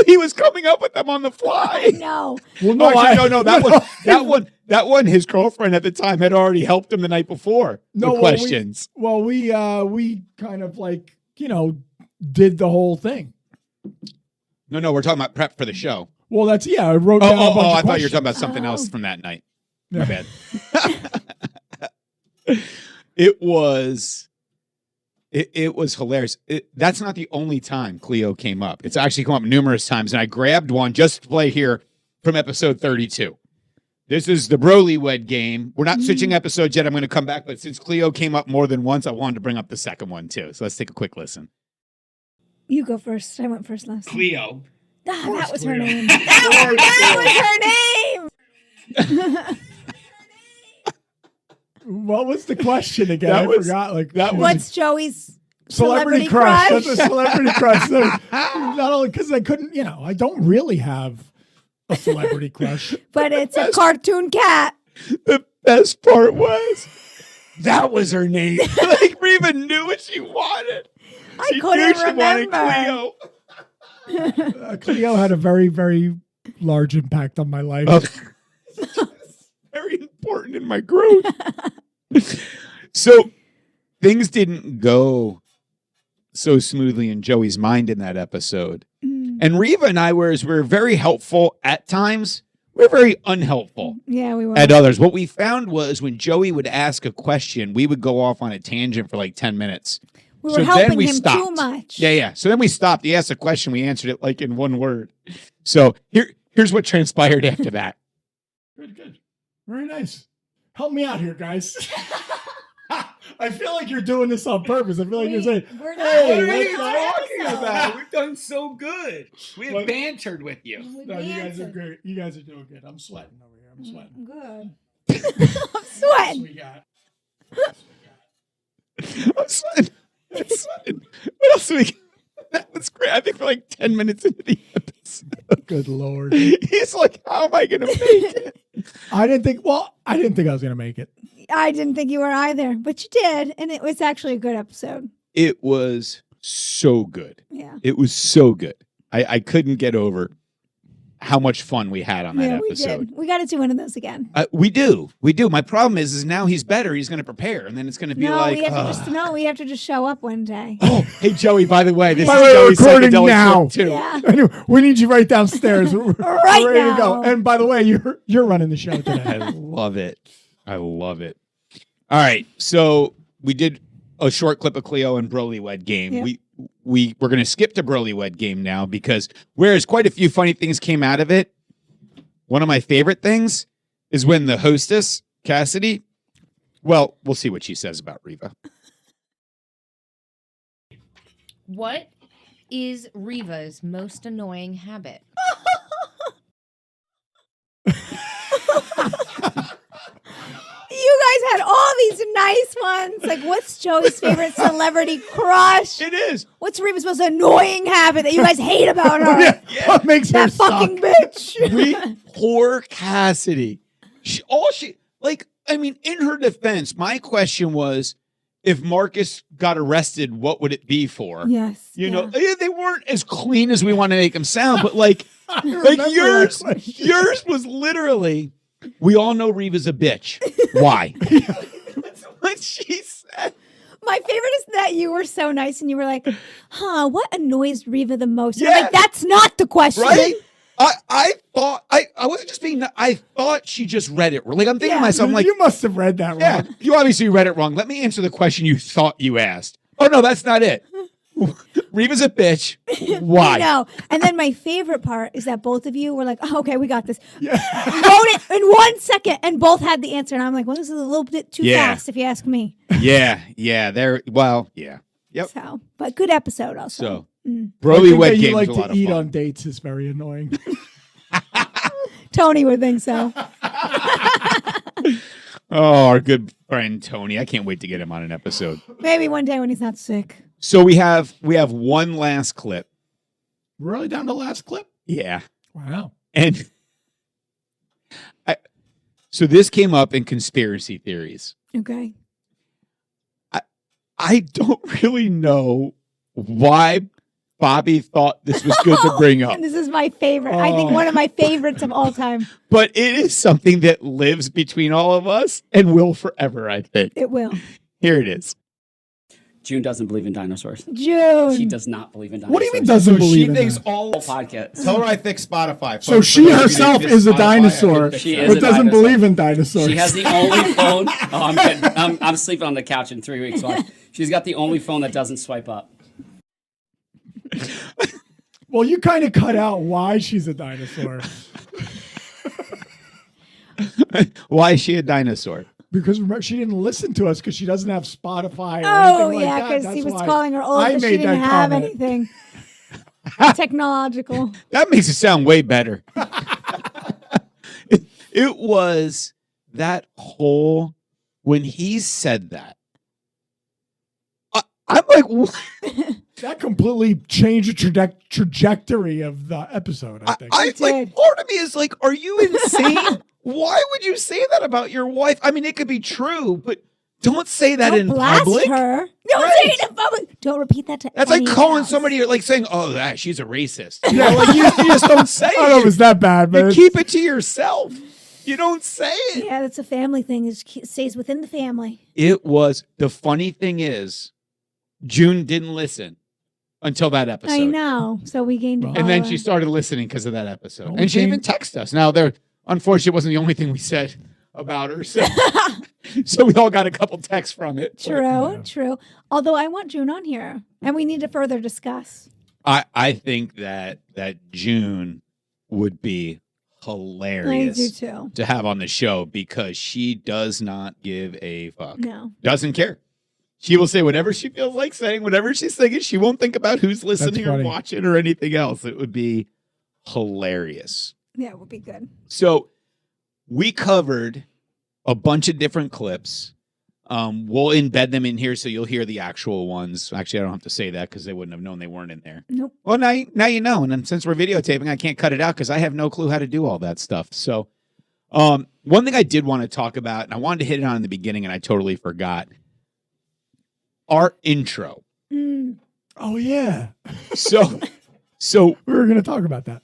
[SPEAKER 2] he was coming up with them on the fly.
[SPEAKER 3] No.
[SPEAKER 4] Well,
[SPEAKER 2] No, actually, no. That one. His girlfriend at the time had already helped him the night before.
[SPEAKER 4] No,
[SPEAKER 2] with
[SPEAKER 4] well,
[SPEAKER 2] questions.
[SPEAKER 4] we kind of like did the whole thing.
[SPEAKER 2] No, we're talking about prep for the show.
[SPEAKER 4] Well, I wrote down a bunch of
[SPEAKER 2] I thought you were
[SPEAKER 4] questions.
[SPEAKER 2] talking about something else
[SPEAKER 3] Oh.
[SPEAKER 2] from that night.
[SPEAKER 4] Yeah.
[SPEAKER 2] My bad. It was hilarious. That's not the only time Cleo came up. It's actually come up numerous times, and I grabbed one just to play here from episode 32. This is the Broly Wed game. We're not switching episodes yet. I'm going to come back, but since Cleo came up more than once, I wanted to bring up the second one too. So let's take a quick listen.
[SPEAKER 3] You go first. I went first last time.
[SPEAKER 5] Cleo.
[SPEAKER 3] Ah, that was her
[SPEAKER 4] Cleo.
[SPEAKER 3] name. That was her name.
[SPEAKER 4] What was the question again?
[SPEAKER 2] That
[SPEAKER 4] I
[SPEAKER 2] was-
[SPEAKER 4] forgot. Like
[SPEAKER 2] that was-
[SPEAKER 3] What's Joey's
[SPEAKER 4] celebrity
[SPEAKER 3] celebrity
[SPEAKER 4] crush.
[SPEAKER 3] crush?
[SPEAKER 4] That's a celebrity crush. So, not only because I couldn't, I don't really have a celebrity crush.
[SPEAKER 3] But it's a cartoon cat.
[SPEAKER 2] The best part was that was her name. Like Riva knew what she wanted.
[SPEAKER 3] I
[SPEAKER 2] She
[SPEAKER 3] couldn't
[SPEAKER 2] knew she wanted
[SPEAKER 3] remember.
[SPEAKER 2] Cleo.
[SPEAKER 4] Cleo had a very, very large impact on my life.
[SPEAKER 2] Very important in my growth. So things didn't go so smoothly in Joey's mind in that episode. And Riva and I, whereas we're very helpful at times, we're very unhelpful
[SPEAKER 3] Yeah, we were.
[SPEAKER 2] at others. What we found was when Joey would ask a question, we would go off on a tangent for like 10 minutes.
[SPEAKER 3] We
[SPEAKER 2] So
[SPEAKER 3] were
[SPEAKER 2] then
[SPEAKER 3] helping
[SPEAKER 2] we
[SPEAKER 3] him too
[SPEAKER 2] stopped.
[SPEAKER 3] much.
[SPEAKER 2] Yeah. So then we stopped. He asked a question. We answered it like in one word. So here's what transpired after that.
[SPEAKER 4] Good. Very nice. Help me out here, guys. I feel like you're doing this on purpose. I feel like you're saying,
[SPEAKER 3] We're
[SPEAKER 4] hey,
[SPEAKER 5] What are
[SPEAKER 4] let's
[SPEAKER 5] you
[SPEAKER 4] go.
[SPEAKER 5] talking about? We've done so good. We have
[SPEAKER 4] What?
[SPEAKER 5] bantered with you.
[SPEAKER 4] No, you guys are great. You guys are doing good. I'm sweating over here. I'm sweating.
[SPEAKER 3] Good. I'm sweating.
[SPEAKER 4] We got.
[SPEAKER 2] I'm sweating. What else do we? That was great. I think we're like 10 minutes into the episode.
[SPEAKER 4] Good Lord.
[SPEAKER 2] He's like, how am I going to make it?
[SPEAKER 4] I didn't think I was going to make it.
[SPEAKER 3] I didn't think you were either, but you did, and it was actually a good episode.
[SPEAKER 2] It was so good.
[SPEAKER 3] Yeah.
[SPEAKER 2] It was so good. I couldn't get over how much fun we had on that
[SPEAKER 3] Yeah,
[SPEAKER 2] episode.
[SPEAKER 3] we did. We got to do one of those again.
[SPEAKER 2] We do. My problem is now he's better. He's going to prepare, and then it's going to be like,
[SPEAKER 3] we have to just show up one day.
[SPEAKER 2] oh, hey Joey. By the way, this
[SPEAKER 4] By the way,
[SPEAKER 2] is
[SPEAKER 4] we're
[SPEAKER 2] Joey's
[SPEAKER 4] recording
[SPEAKER 2] psychedelic
[SPEAKER 4] now.
[SPEAKER 2] trip, too.
[SPEAKER 3] Yeah.
[SPEAKER 4] Anyway, we need you right downstairs. We're
[SPEAKER 3] Right
[SPEAKER 4] ready
[SPEAKER 3] now.
[SPEAKER 4] to go. And by the way, you're running the show today.
[SPEAKER 2] I love it. I love it. All right, so we did a short clip of Cleo and Broly Wed game.
[SPEAKER 3] Yep.
[SPEAKER 2] We're going to skip to Broly Wed game now because whereas quite a few funny things came out of it, one of my favorite things is when the hostess, Cassidy, well, we'll see what she says about Riva.
[SPEAKER 10] What is Riva's most annoying habit?
[SPEAKER 3] You guys had all these nice ones. Like, what's Joey's favorite celebrity crush?
[SPEAKER 2] It is.
[SPEAKER 3] What's Riva's most annoying habit that you guys hate about her?
[SPEAKER 4] What makes her
[SPEAKER 3] That fucking
[SPEAKER 4] suck?
[SPEAKER 3] bitch.
[SPEAKER 2] Poor Cassidy. In her defense, my question was, if Marcus got arrested, what would it be for?
[SPEAKER 3] Yes.
[SPEAKER 2] You know, they weren't as clean as we want to make them sound, but like
[SPEAKER 4] remember
[SPEAKER 2] yours
[SPEAKER 4] that question.
[SPEAKER 2] was literally, we all know Riva's a bitch. Why? That's what she said.
[SPEAKER 3] My favorite is that you were so nice and you were like, what annoys Riva the most? And
[SPEAKER 2] Yeah.
[SPEAKER 3] I'm like, that's not the question.
[SPEAKER 2] Right? I thought I wasn't just being. I thought she just read it. Like I'm thinking to myself, I'm like,
[SPEAKER 4] you must have read that
[SPEAKER 2] yeah,
[SPEAKER 4] wrong.
[SPEAKER 2] you obviously read it wrong. Let me answer the question you thought you asked. Oh no, that's not it. Riva's a bitch. Why?
[SPEAKER 3] No. And then my favorite part is that both of you were like, okay, we got this. Wrote it in 1 second and both had the answer. And I'm like, well, this is a little bit too fast if you ask me.
[SPEAKER 2] Yeah. There. Well, yeah. Yep.
[SPEAKER 3] So, but good episode also.
[SPEAKER 2] So,
[SPEAKER 4] I
[SPEAKER 2] Broly
[SPEAKER 4] think
[SPEAKER 2] Wed
[SPEAKER 4] that
[SPEAKER 2] game
[SPEAKER 4] you like
[SPEAKER 2] was a lot
[SPEAKER 4] to
[SPEAKER 2] of
[SPEAKER 4] eat
[SPEAKER 2] fun.
[SPEAKER 4] on dates is very annoying.
[SPEAKER 3] Tony would think so.
[SPEAKER 2] Oh, our good friend Tony. I can't wait to get him on an episode.
[SPEAKER 3] Maybe one day when he's not sick.
[SPEAKER 2] So we have one last clip.
[SPEAKER 4] We're really down to the last clip?
[SPEAKER 2] Yeah.
[SPEAKER 4] Wow.
[SPEAKER 2] And so this came up in conspiracy theories.
[SPEAKER 3] Okay.
[SPEAKER 2] I don't really know why Bobby thought this was good to bring up.
[SPEAKER 3] And this is my favorite. I think one of my favorites of all time.
[SPEAKER 2] But it is something that lives between all of us and will forever, I think.
[SPEAKER 3] It will.
[SPEAKER 2] Here it is.
[SPEAKER 11] June doesn't believe in dinosaurs.
[SPEAKER 3] June.
[SPEAKER 11] She does not believe in dinosaurs.
[SPEAKER 4] What do you mean doesn't believe in
[SPEAKER 8] thinks
[SPEAKER 4] that?
[SPEAKER 8] all
[SPEAKER 11] Podcasts.
[SPEAKER 8] Tell her I fix Spotify.
[SPEAKER 4] So
[SPEAKER 8] folks.
[SPEAKER 4] she
[SPEAKER 8] For those of you
[SPEAKER 4] herself
[SPEAKER 8] that
[SPEAKER 4] is a
[SPEAKER 8] Spotify, I
[SPEAKER 4] dinosaur,
[SPEAKER 8] fix
[SPEAKER 11] She
[SPEAKER 8] that.
[SPEAKER 11] is
[SPEAKER 4] but
[SPEAKER 11] a
[SPEAKER 4] doesn't
[SPEAKER 11] dinosaur.
[SPEAKER 4] believe in dinosaurs.
[SPEAKER 11] She has the only phone. Oh, I'm kidding. I'm sleeping on the couch in 3 weeks. So she's got the only phone that doesn't swipe up.
[SPEAKER 4] Well, you kind of cut out why she's a dinosaur.
[SPEAKER 2] Why is she a dinosaur?
[SPEAKER 4] Because remember, she didn't listen to us because she doesn't have Spotify or
[SPEAKER 3] Oh,
[SPEAKER 4] anything like
[SPEAKER 3] yeah,
[SPEAKER 4] that.
[SPEAKER 3] because
[SPEAKER 4] That's
[SPEAKER 3] he was
[SPEAKER 4] why
[SPEAKER 3] calling her old
[SPEAKER 4] I
[SPEAKER 3] because she
[SPEAKER 4] made
[SPEAKER 3] didn't
[SPEAKER 4] that
[SPEAKER 3] have
[SPEAKER 4] comment.
[SPEAKER 3] anything technological.
[SPEAKER 2] That makes it sound way better. It was that whole, when he said that, I'm like, what?
[SPEAKER 4] That completely changed the trajectory of the episode, I think.
[SPEAKER 2] Like, part of me is like, are you insane? Why would you say that about your wife? I mean, it could be true, but don't say that
[SPEAKER 3] Don't
[SPEAKER 2] in
[SPEAKER 3] blast
[SPEAKER 2] public.
[SPEAKER 3] her. Don't say it in public. Don't repeat that to
[SPEAKER 2] That's like
[SPEAKER 3] anyone
[SPEAKER 2] calling
[SPEAKER 3] else.
[SPEAKER 2] somebody, like saying, "Oh, she's a racist." You know, like you just don't say
[SPEAKER 4] I don't know if
[SPEAKER 2] it.
[SPEAKER 4] it's that bad, but
[SPEAKER 2] You keep it to yourself. You don't say it.
[SPEAKER 3] Yeah, that's a family thing. It stays within the family.
[SPEAKER 2] It was, the funny thing is, June didn't listen until that episode.
[SPEAKER 3] I know. So we gained.
[SPEAKER 2] And then she started listening because of that episode.
[SPEAKER 4] Oh,
[SPEAKER 2] And she
[SPEAKER 4] okay.
[SPEAKER 2] even texted us. Now, unfortunately, it wasn't the only thing we said about her. So, so we all got a couple texts from it.
[SPEAKER 3] True. Although I want June on here, and we need to further discuss.
[SPEAKER 2] I think that June would be hilarious
[SPEAKER 3] I do too.
[SPEAKER 2] to have on the show because she does not give a fuck.
[SPEAKER 3] No.
[SPEAKER 2] Doesn't care. She will say whatever she feels like saying, whatever she's thinking. She won't think about who's listening or
[SPEAKER 4] funny.
[SPEAKER 2] watching or anything else. It would be hilarious.
[SPEAKER 3] Yeah, it would be good.
[SPEAKER 2] So we covered a bunch of different clips. We'll embed them in here so you'll hear the actual ones. Actually, I don't have to say that because they wouldn't have known they weren't in there.
[SPEAKER 3] Nope.
[SPEAKER 2] Well, now you know. And then since we're videotaping, I can't cut it out because I have no clue how to do all that stuff. So one thing I did want to talk about, and I wanted to hit it on in the beginning, and I totally forgot. Our intro.
[SPEAKER 3] Mm.
[SPEAKER 4] Oh, yeah.
[SPEAKER 2] So
[SPEAKER 4] We were going to talk about that.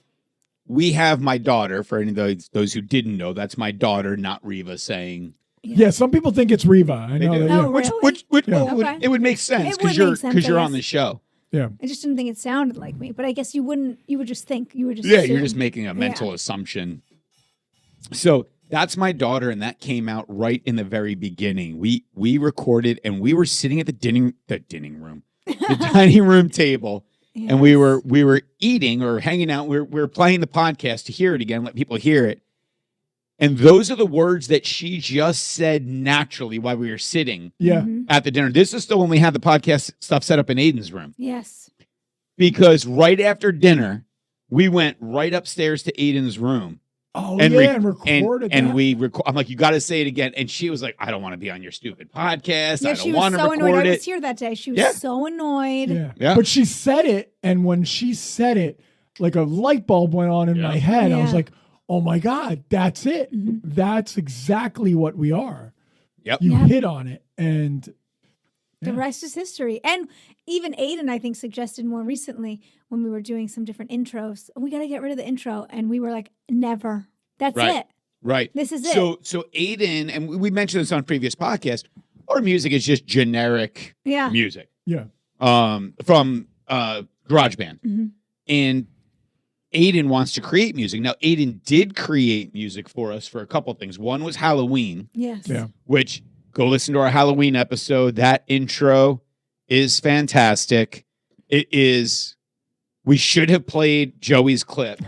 [SPEAKER 2] we have my daughter. For any of those who didn't know, that's my daughter, not Riva, saying.
[SPEAKER 4] Yeah, some people think it's Riva. I know that.
[SPEAKER 3] Oh,
[SPEAKER 4] Yeah.
[SPEAKER 3] really?
[SPEAKER 2] Which
[SPEAKER 4] Yeah.
[SPEAKER 2] well, it would make sense
[SPEAKER 3] It would
[SPEAKER 2] because
[SPEAKER 3] make sense, I
[SPEAKER 2] you're on
[SPEAKER 3] guess.
[SPEAKER 2] the show.
[SPEAKER 4] Yeah.
[SPEAKER 3] I just didn't think it sounded like me, but I guess you wouldn't. You would just think. You would just.
[SPEAKER 2] Yeah,
[SPEAKER 3] assume.
[SPEAKER 2] you're just making a mental assumption. So that's my daughter, and that came out right in the very beginning. We recorded, and we were sitting at the dining room, the dining room table, and we were eating or hanging out. We were playing the podcast to hear it again, let people hear it. And those are the words that she just said naturally while we were sitting at the dinner. This is still when we had the podcast stuff set up in Aiden's room.
[SPEAKER 3] Yes.
[SPEAKER 2] Because right after dinner, we went right upstairs to Aiden's room.
[SPEAKER 4] Oh,
[SPEAKER 2] and
[SPEAKER 4] and recorded
[SPEAKER 2] and
[SPEAKER 4] that.
[SPEAKER 2] we I'm like, you got to say it again. And she was like, I don't want to be on your stupid podcast.
[SPEAKER 3] Yeah,
[SPEAKER 2] I
[SPEAKER 3] she
[SPEAKER 2] don't
[SPEAKER 3] was
[SPEAKER 2] want to
[SPEAKER 3] so
[SPEAKER 2] record
[SPEAKER 3] annoyed.
[SPEAKER 2] it.
[SPEAKER 3] I was here that day. She was so annoyed.
[SPEAKER 4] Yeah. But she said it, and when she said it, like a light bulb went on in my head. I was like, oh my God, that's it. That's exactly what we are.
[SPEAKER 2] Yep.
[SPEAKER 4] You hit on it. And
[SPEAKER 3] the rest is history. And even Aiden, I think, suggested more recently when we were doing some different intros, we got to get rid of the intro. And we were like, never. That's it.
[SPEAKER 2] Right.
[SPEAKER 3] This is it.
[SPEAKER 2] So Aiden, and we mentioned this on previous podcasts, our music is just generic music.
[SPEAKER 4] Yeah.
[SPEAKER 2] From GarageBand. And Aiden wants to create music. Now, Aiden did create music for us for a couple things. One was Halloween.
[SPEAKER 3] Yes.
[SPEAKER 4] Yeah.
[SPEAKER 2] Which, go listen to our Halloween episode. That intro is fantastic. It is. We should have played Joey's clip.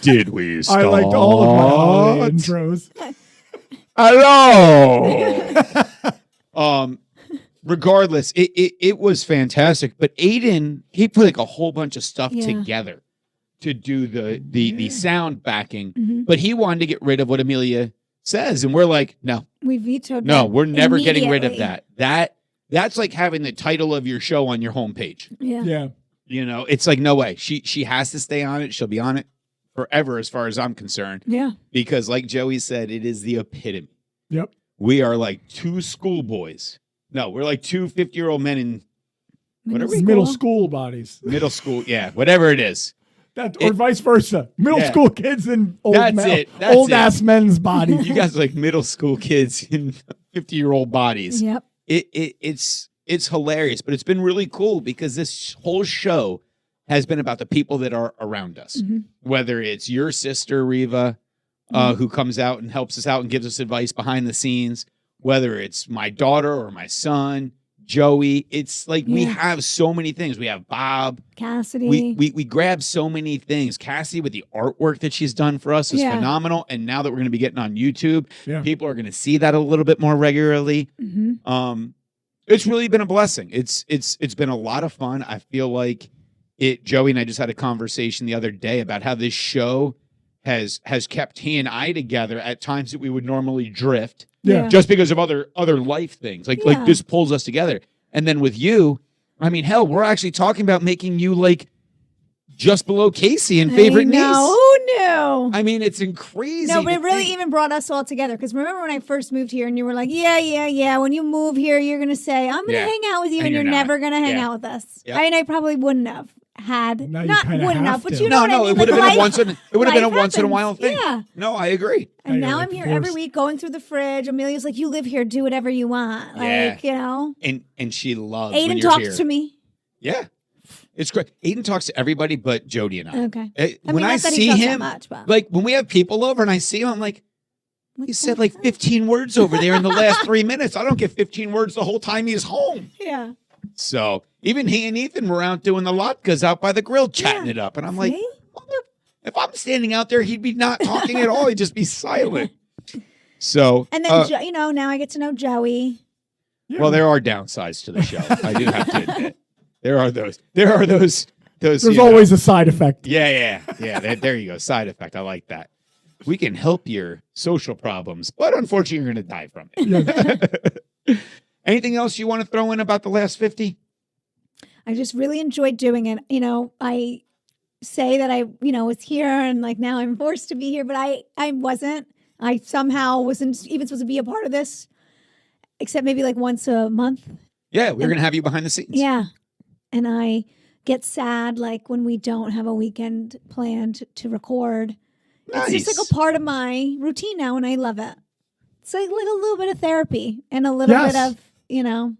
[SPEAKER 2] Did we start?
[SPEAKER 4] I liked all of my holiday intros.
[SPEAKER 2] Hello. Regardless, it was fantastic. But Aiden, he put like a whole bunch of stuff together to do the sound backing. But he wanted to get rid of what Amelia says, and we're like, no,
[SPEAKER 3] we vetoed.
[SPEAKER 2] no,
[SPEAKER 3] that
[SPEAKER 2] we're never getting rid of
[SPEAKER 3] immediately.
[SPEAKER 2] That's like having the title of your show on your homepage.
[SPEAKER 3] Yeah.
[SPEAKER 4] Yeah.
[SPEAKER 2] You know, it's like, no way. She has to stay on it. She'll be on it forever, as far as I'm concerned.
[SPEAKER 3] Yeah.
[SPEAKER 2] Because, like Joey said, it is the epitome.
[SPEAKER 4] Yep.
[SPEAKER 2] We are like two schoolboys. No, we're like two 50-year-old men in
[SPEAKER 4] Middle school bodies.
[SPEAKER 2] middle school. Yeah, whatever it is.
[SPEAKER 4] Or vice versa. Middle school kids in old ass men's bodies.
[SPEAKER 2] You guys are like middle school kids in 50-year-old bodies.
[SPEAKER 3] Yep.
[SPEAKER 2] It's hilarious, but it's been really cool because this whole show has been about the people that are around us. Whether it's your sister Riva, who comes out and helps us out and gives us advice behind the scenes, whether it's my daughter or my son, Joey. It's like we have so many things. We have Bob,
[SPEAKER 3] Cassidy.
[SPEAKER 2] We grab so many things. Cassidy, with the artwork that she's done for us, is phenomenal. And now that we're going to be getting on YouTube, people are going to see that a little bit more regularly. It's really been a blessing. It's been a lot of fun. I feel like Joey and I just had a conversation the other day about how this show has kept he and I together at times that we would normally drift.
[SPEAKER 4] Yeah.
[SPEAKER 2] Just because of other life things. Like this pulls us together. And then with you, I mean, hell, we're actually talking about making you like just below Casey and favorite niece.
[SPEAKER 3] Who knew?
[SPEAKER 2] I mean, it's crazy.
[SPEAKER 3] No, but it really even brought us all together. Because remember when I first moved here and you were like, yeah. When you move here, you're going to say, I'm going to hang out with you, and you're never going to hang out with us.
[SPEAKER 2] Yep.
[SPEAKER 3] I mean, I probably wouldn't have had.
[SPEAKER 4] Now you
[SPEAKER 3] Not
[SPEAKER 4] kinda
[SPEAKER 3] wouldn't
[SPEAKER 4] have
[SPEAKER 3] have, but
[SPEAKER 4] to.
[SPEAKER 3] you know
[SPEAKER 2] No,
[SPEAKER 3] what I mean?
[SPEAKER 2] it would have
[SPEAKER 3] Like,
[SPEAKER 2] been a
[SPEAKER 3] life
[SPEAKER 2] once in a while
[SPEAKER 3] happens.
[SPEAKER 2] thing.
[SPEAKER 3] Yeah.
[SPEAKER 2] No, I agree.
[SPEAKER 3] And
[SPEAKER 4] Now
[SPEAKER 3] now
[SPEAKER 4] you're
[SPEAKER 3] I'm here every
[SPEAKER 4] forced.
[SPEAKER 3] week going through the fridge. Amelia's like, you live here, do whatever you want.
[SPEAKER 2] Yeah.
[SPEAKER 3] Like, you know.
[SPEAKER 2] And she loves when
[SPEAKER 3] Aiden
[SPEAKER 2] you're
[SPEAKER 3] talks
[SPEAKER 2] here.
[SPEAKER 3] to me.
[SPEAKER 2] Yeah. It's great. Aiden talks to everybody but Jody and I.
[SPEAKER 3] Okay.
[SPEAKER 2] When
[SPEAKER 3] mean,
[SPEAKER 2] I
[SPEAKER 3] not that he
[SPEAKER 2] see
[SPEAKER 3] talks that
[SPEAKER 2] him,
[SPEAKER 3] much, but-
[SPEAKER 2] like when we have people over and I see him, I'm like, he said like 15 words over there in the last 3 minutes. I don't get 15 words the whole time he's home.
[SPEAKER 3] Yeah.
[SPEAKER 2] So even he and Ethan were out doing the latkes out by the grill, chatting it up. And I'm like,
[SPEAKER 3] See?
[SPEAKER 2] if I'm standing out there, he'd be not talking at all. He'd just be silent. So,
[SPEAKER 3] And then, now I get to know Joey.
[SPEAKER 2] well, there are downsides to the show. I do have to admit. There are those.
[SPEAKER 4] There's
[SPEAKER 2] you know.
[SPEAKER 4] always a side effect.
[SPEAKER 2] Yeah. There you go. Side effect. I like that. We can help your social problems, but unfortunately, you're going to die from it. Anything else you want to throw in about the last 50?
[SPEAKER 3] I just really enjoyed doing it. You know, I say that I, was here and like now I'm forced to be here, but I wasn't. I somehow wasn't even supposed to be a part of this, except maybe like once a month.
[SPEAKER 2] Yeah, we're going to have you behind the scenes.
[SPEAKER 3] Yeah. And I get sad like when we don't have a weekend planned to record. It's just like
[SPEAKER 2] Nice.
[SPEAKER 3] a part of my routine now, and I love it. It's like a little bit of therapy and a little
[SPEAKER 4] Yes.
[SPEAKER 3] bit of, you know.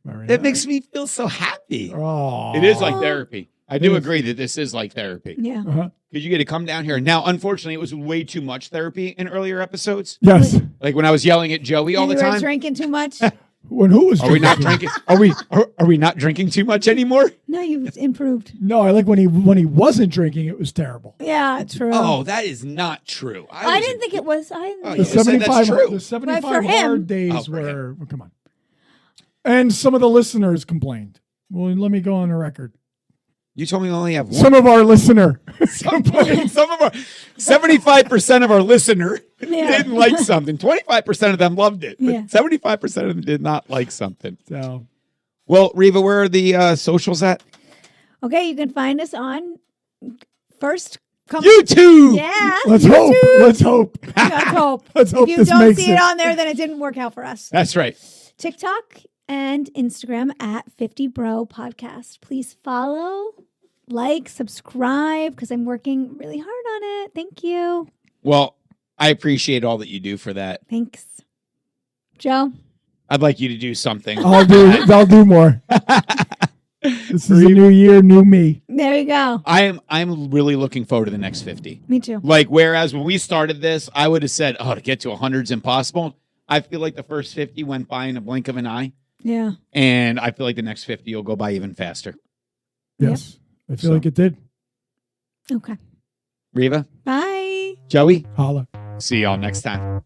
[SPEAKER 4] Very
[SPEAKER 2] It
[SPEAKER 4] nice.
[SPEAKER 2] makes me feel so happy.
[SPEAKER 4] Oh.
[SPEAKER 2] It is like therapy. I do
[SPEAKER 4] It is.
[SPEAKER 2] agree that this is like therapy.
[SPEAKER 3] Yeah.
[SPEAKER 4] Uh-huh.
[SPEAKER 2] Because you get to come down here. Now, unfortunately, it was way too much therapy in earlier episodes.
[SPEAKER 4] Yes.
[SPEAKER 2] Like when I was yelling at Joey all
[SPEAKER 3] And
[SPEAKER 2] the
[SPEAKER 3] you were
[SPEAKER 2] time.
[SPEAKER 3] drinking too much.
[SPEAKER 4] When who was
[SPEAKER 2] Are we not drinking? Are we not drinking too much anymore?
[SPEAKER 3] No, you've improved.
[SPEAKER 4] No, I like when he wasn't drinking. It was terrible.
[SPEAKER 3] Yeah, true.
[SPEAKER 2] Oh, that is not true.
[SPEAKER 3] I didn't think it was. I
[SPEAKER 2] Oh,
[SPEAKER 4] The
[SPEAKER 2] you said that's
[SPEAKER 4] 75,
[SPEAKER 2] true.
[SPEAKER 4] the 75
[SPEAKER 3] But for him-
[SPEAKER 4] hard days
[SPEAKER 2] Oh, for
[SPEAKER 4] were. Well, come on. And some of the listeners complained. Well, let me go on the record.
[SPEAKER 2] You told me we only have one.
[SPEAKER 4] Some of our listener.
[SPEAKER 2] Some of our 75% of our listener
[SPEAKER 3] Yeah.
[SPEAKER 2] didn't like something. 25% of them loved it. But
[SPEAKER 3] Yeah.
[SPEAKER 2] 75% of them did not like something.
[SPEAKER 4] So
[SPEAKER 2] Well, Riva, where are the socials at?
[SPEAKER 3] Okay, you can find us on first.
[SPEAKER 2] YouTube.
[SPEAKER 3] Yeah.
[SPEAKER 4] let's
[SPEAKER 3] YouTube.
[SPEAKER 4] hope. Let's hope.
[SPEAKER 3] Let's hope.
[SPEAKER 4] Let's hope
[SPEAKER 3] If you
[SPEAKER 4] this
[SPEAKER 3] don't
[SPEAKER 4] makes
[SPEAKER 3] see
[SPEAKER 4] it.
[SPEAKER 3] it on there, then it didn't work out for us.
[SPEAKER 2] That's right.
[SPEAKER 3] TikTok and Instagram at 50 Bro Podcast. Please follow, like, subscribe because I'm working really hard on it. Thank you.
[SPEAKER 2] Well, I appreciate all that you do for that.
[SPEAKER 3] Thanks. Joe?
[SPEAKER 2] I'd like you to do something.
[SPEAKER 4] I'll do more. This is a new year, new me.
[SPEAKER 3] There you go.
[SPEAKER 2] I'm really looking forward to the next 50.
[SPEAKER 3] Me too.
[SPEAKER 2] Like, whereas when we started this, I would have said, to get to 100's impossible. I feel like the first 50 went by in a blink of an eye.
[SPEAKER 3] Yeah.
[SPEAKER 2] And I feel like the next 50 will go by even faster.
[SPEAKER 4] Yes. I feel
[SPEAKER 2] So.
[SPEAKER 4] like it did.
[SPEAKER 3] Okay.
[SPEAKER 2] Riva,
[SPEAKER 3] Bye.
[SPEAKER 2] Joey,
[SPEAKER 4] Holla.
[SPEAKER 2] see y'all next time.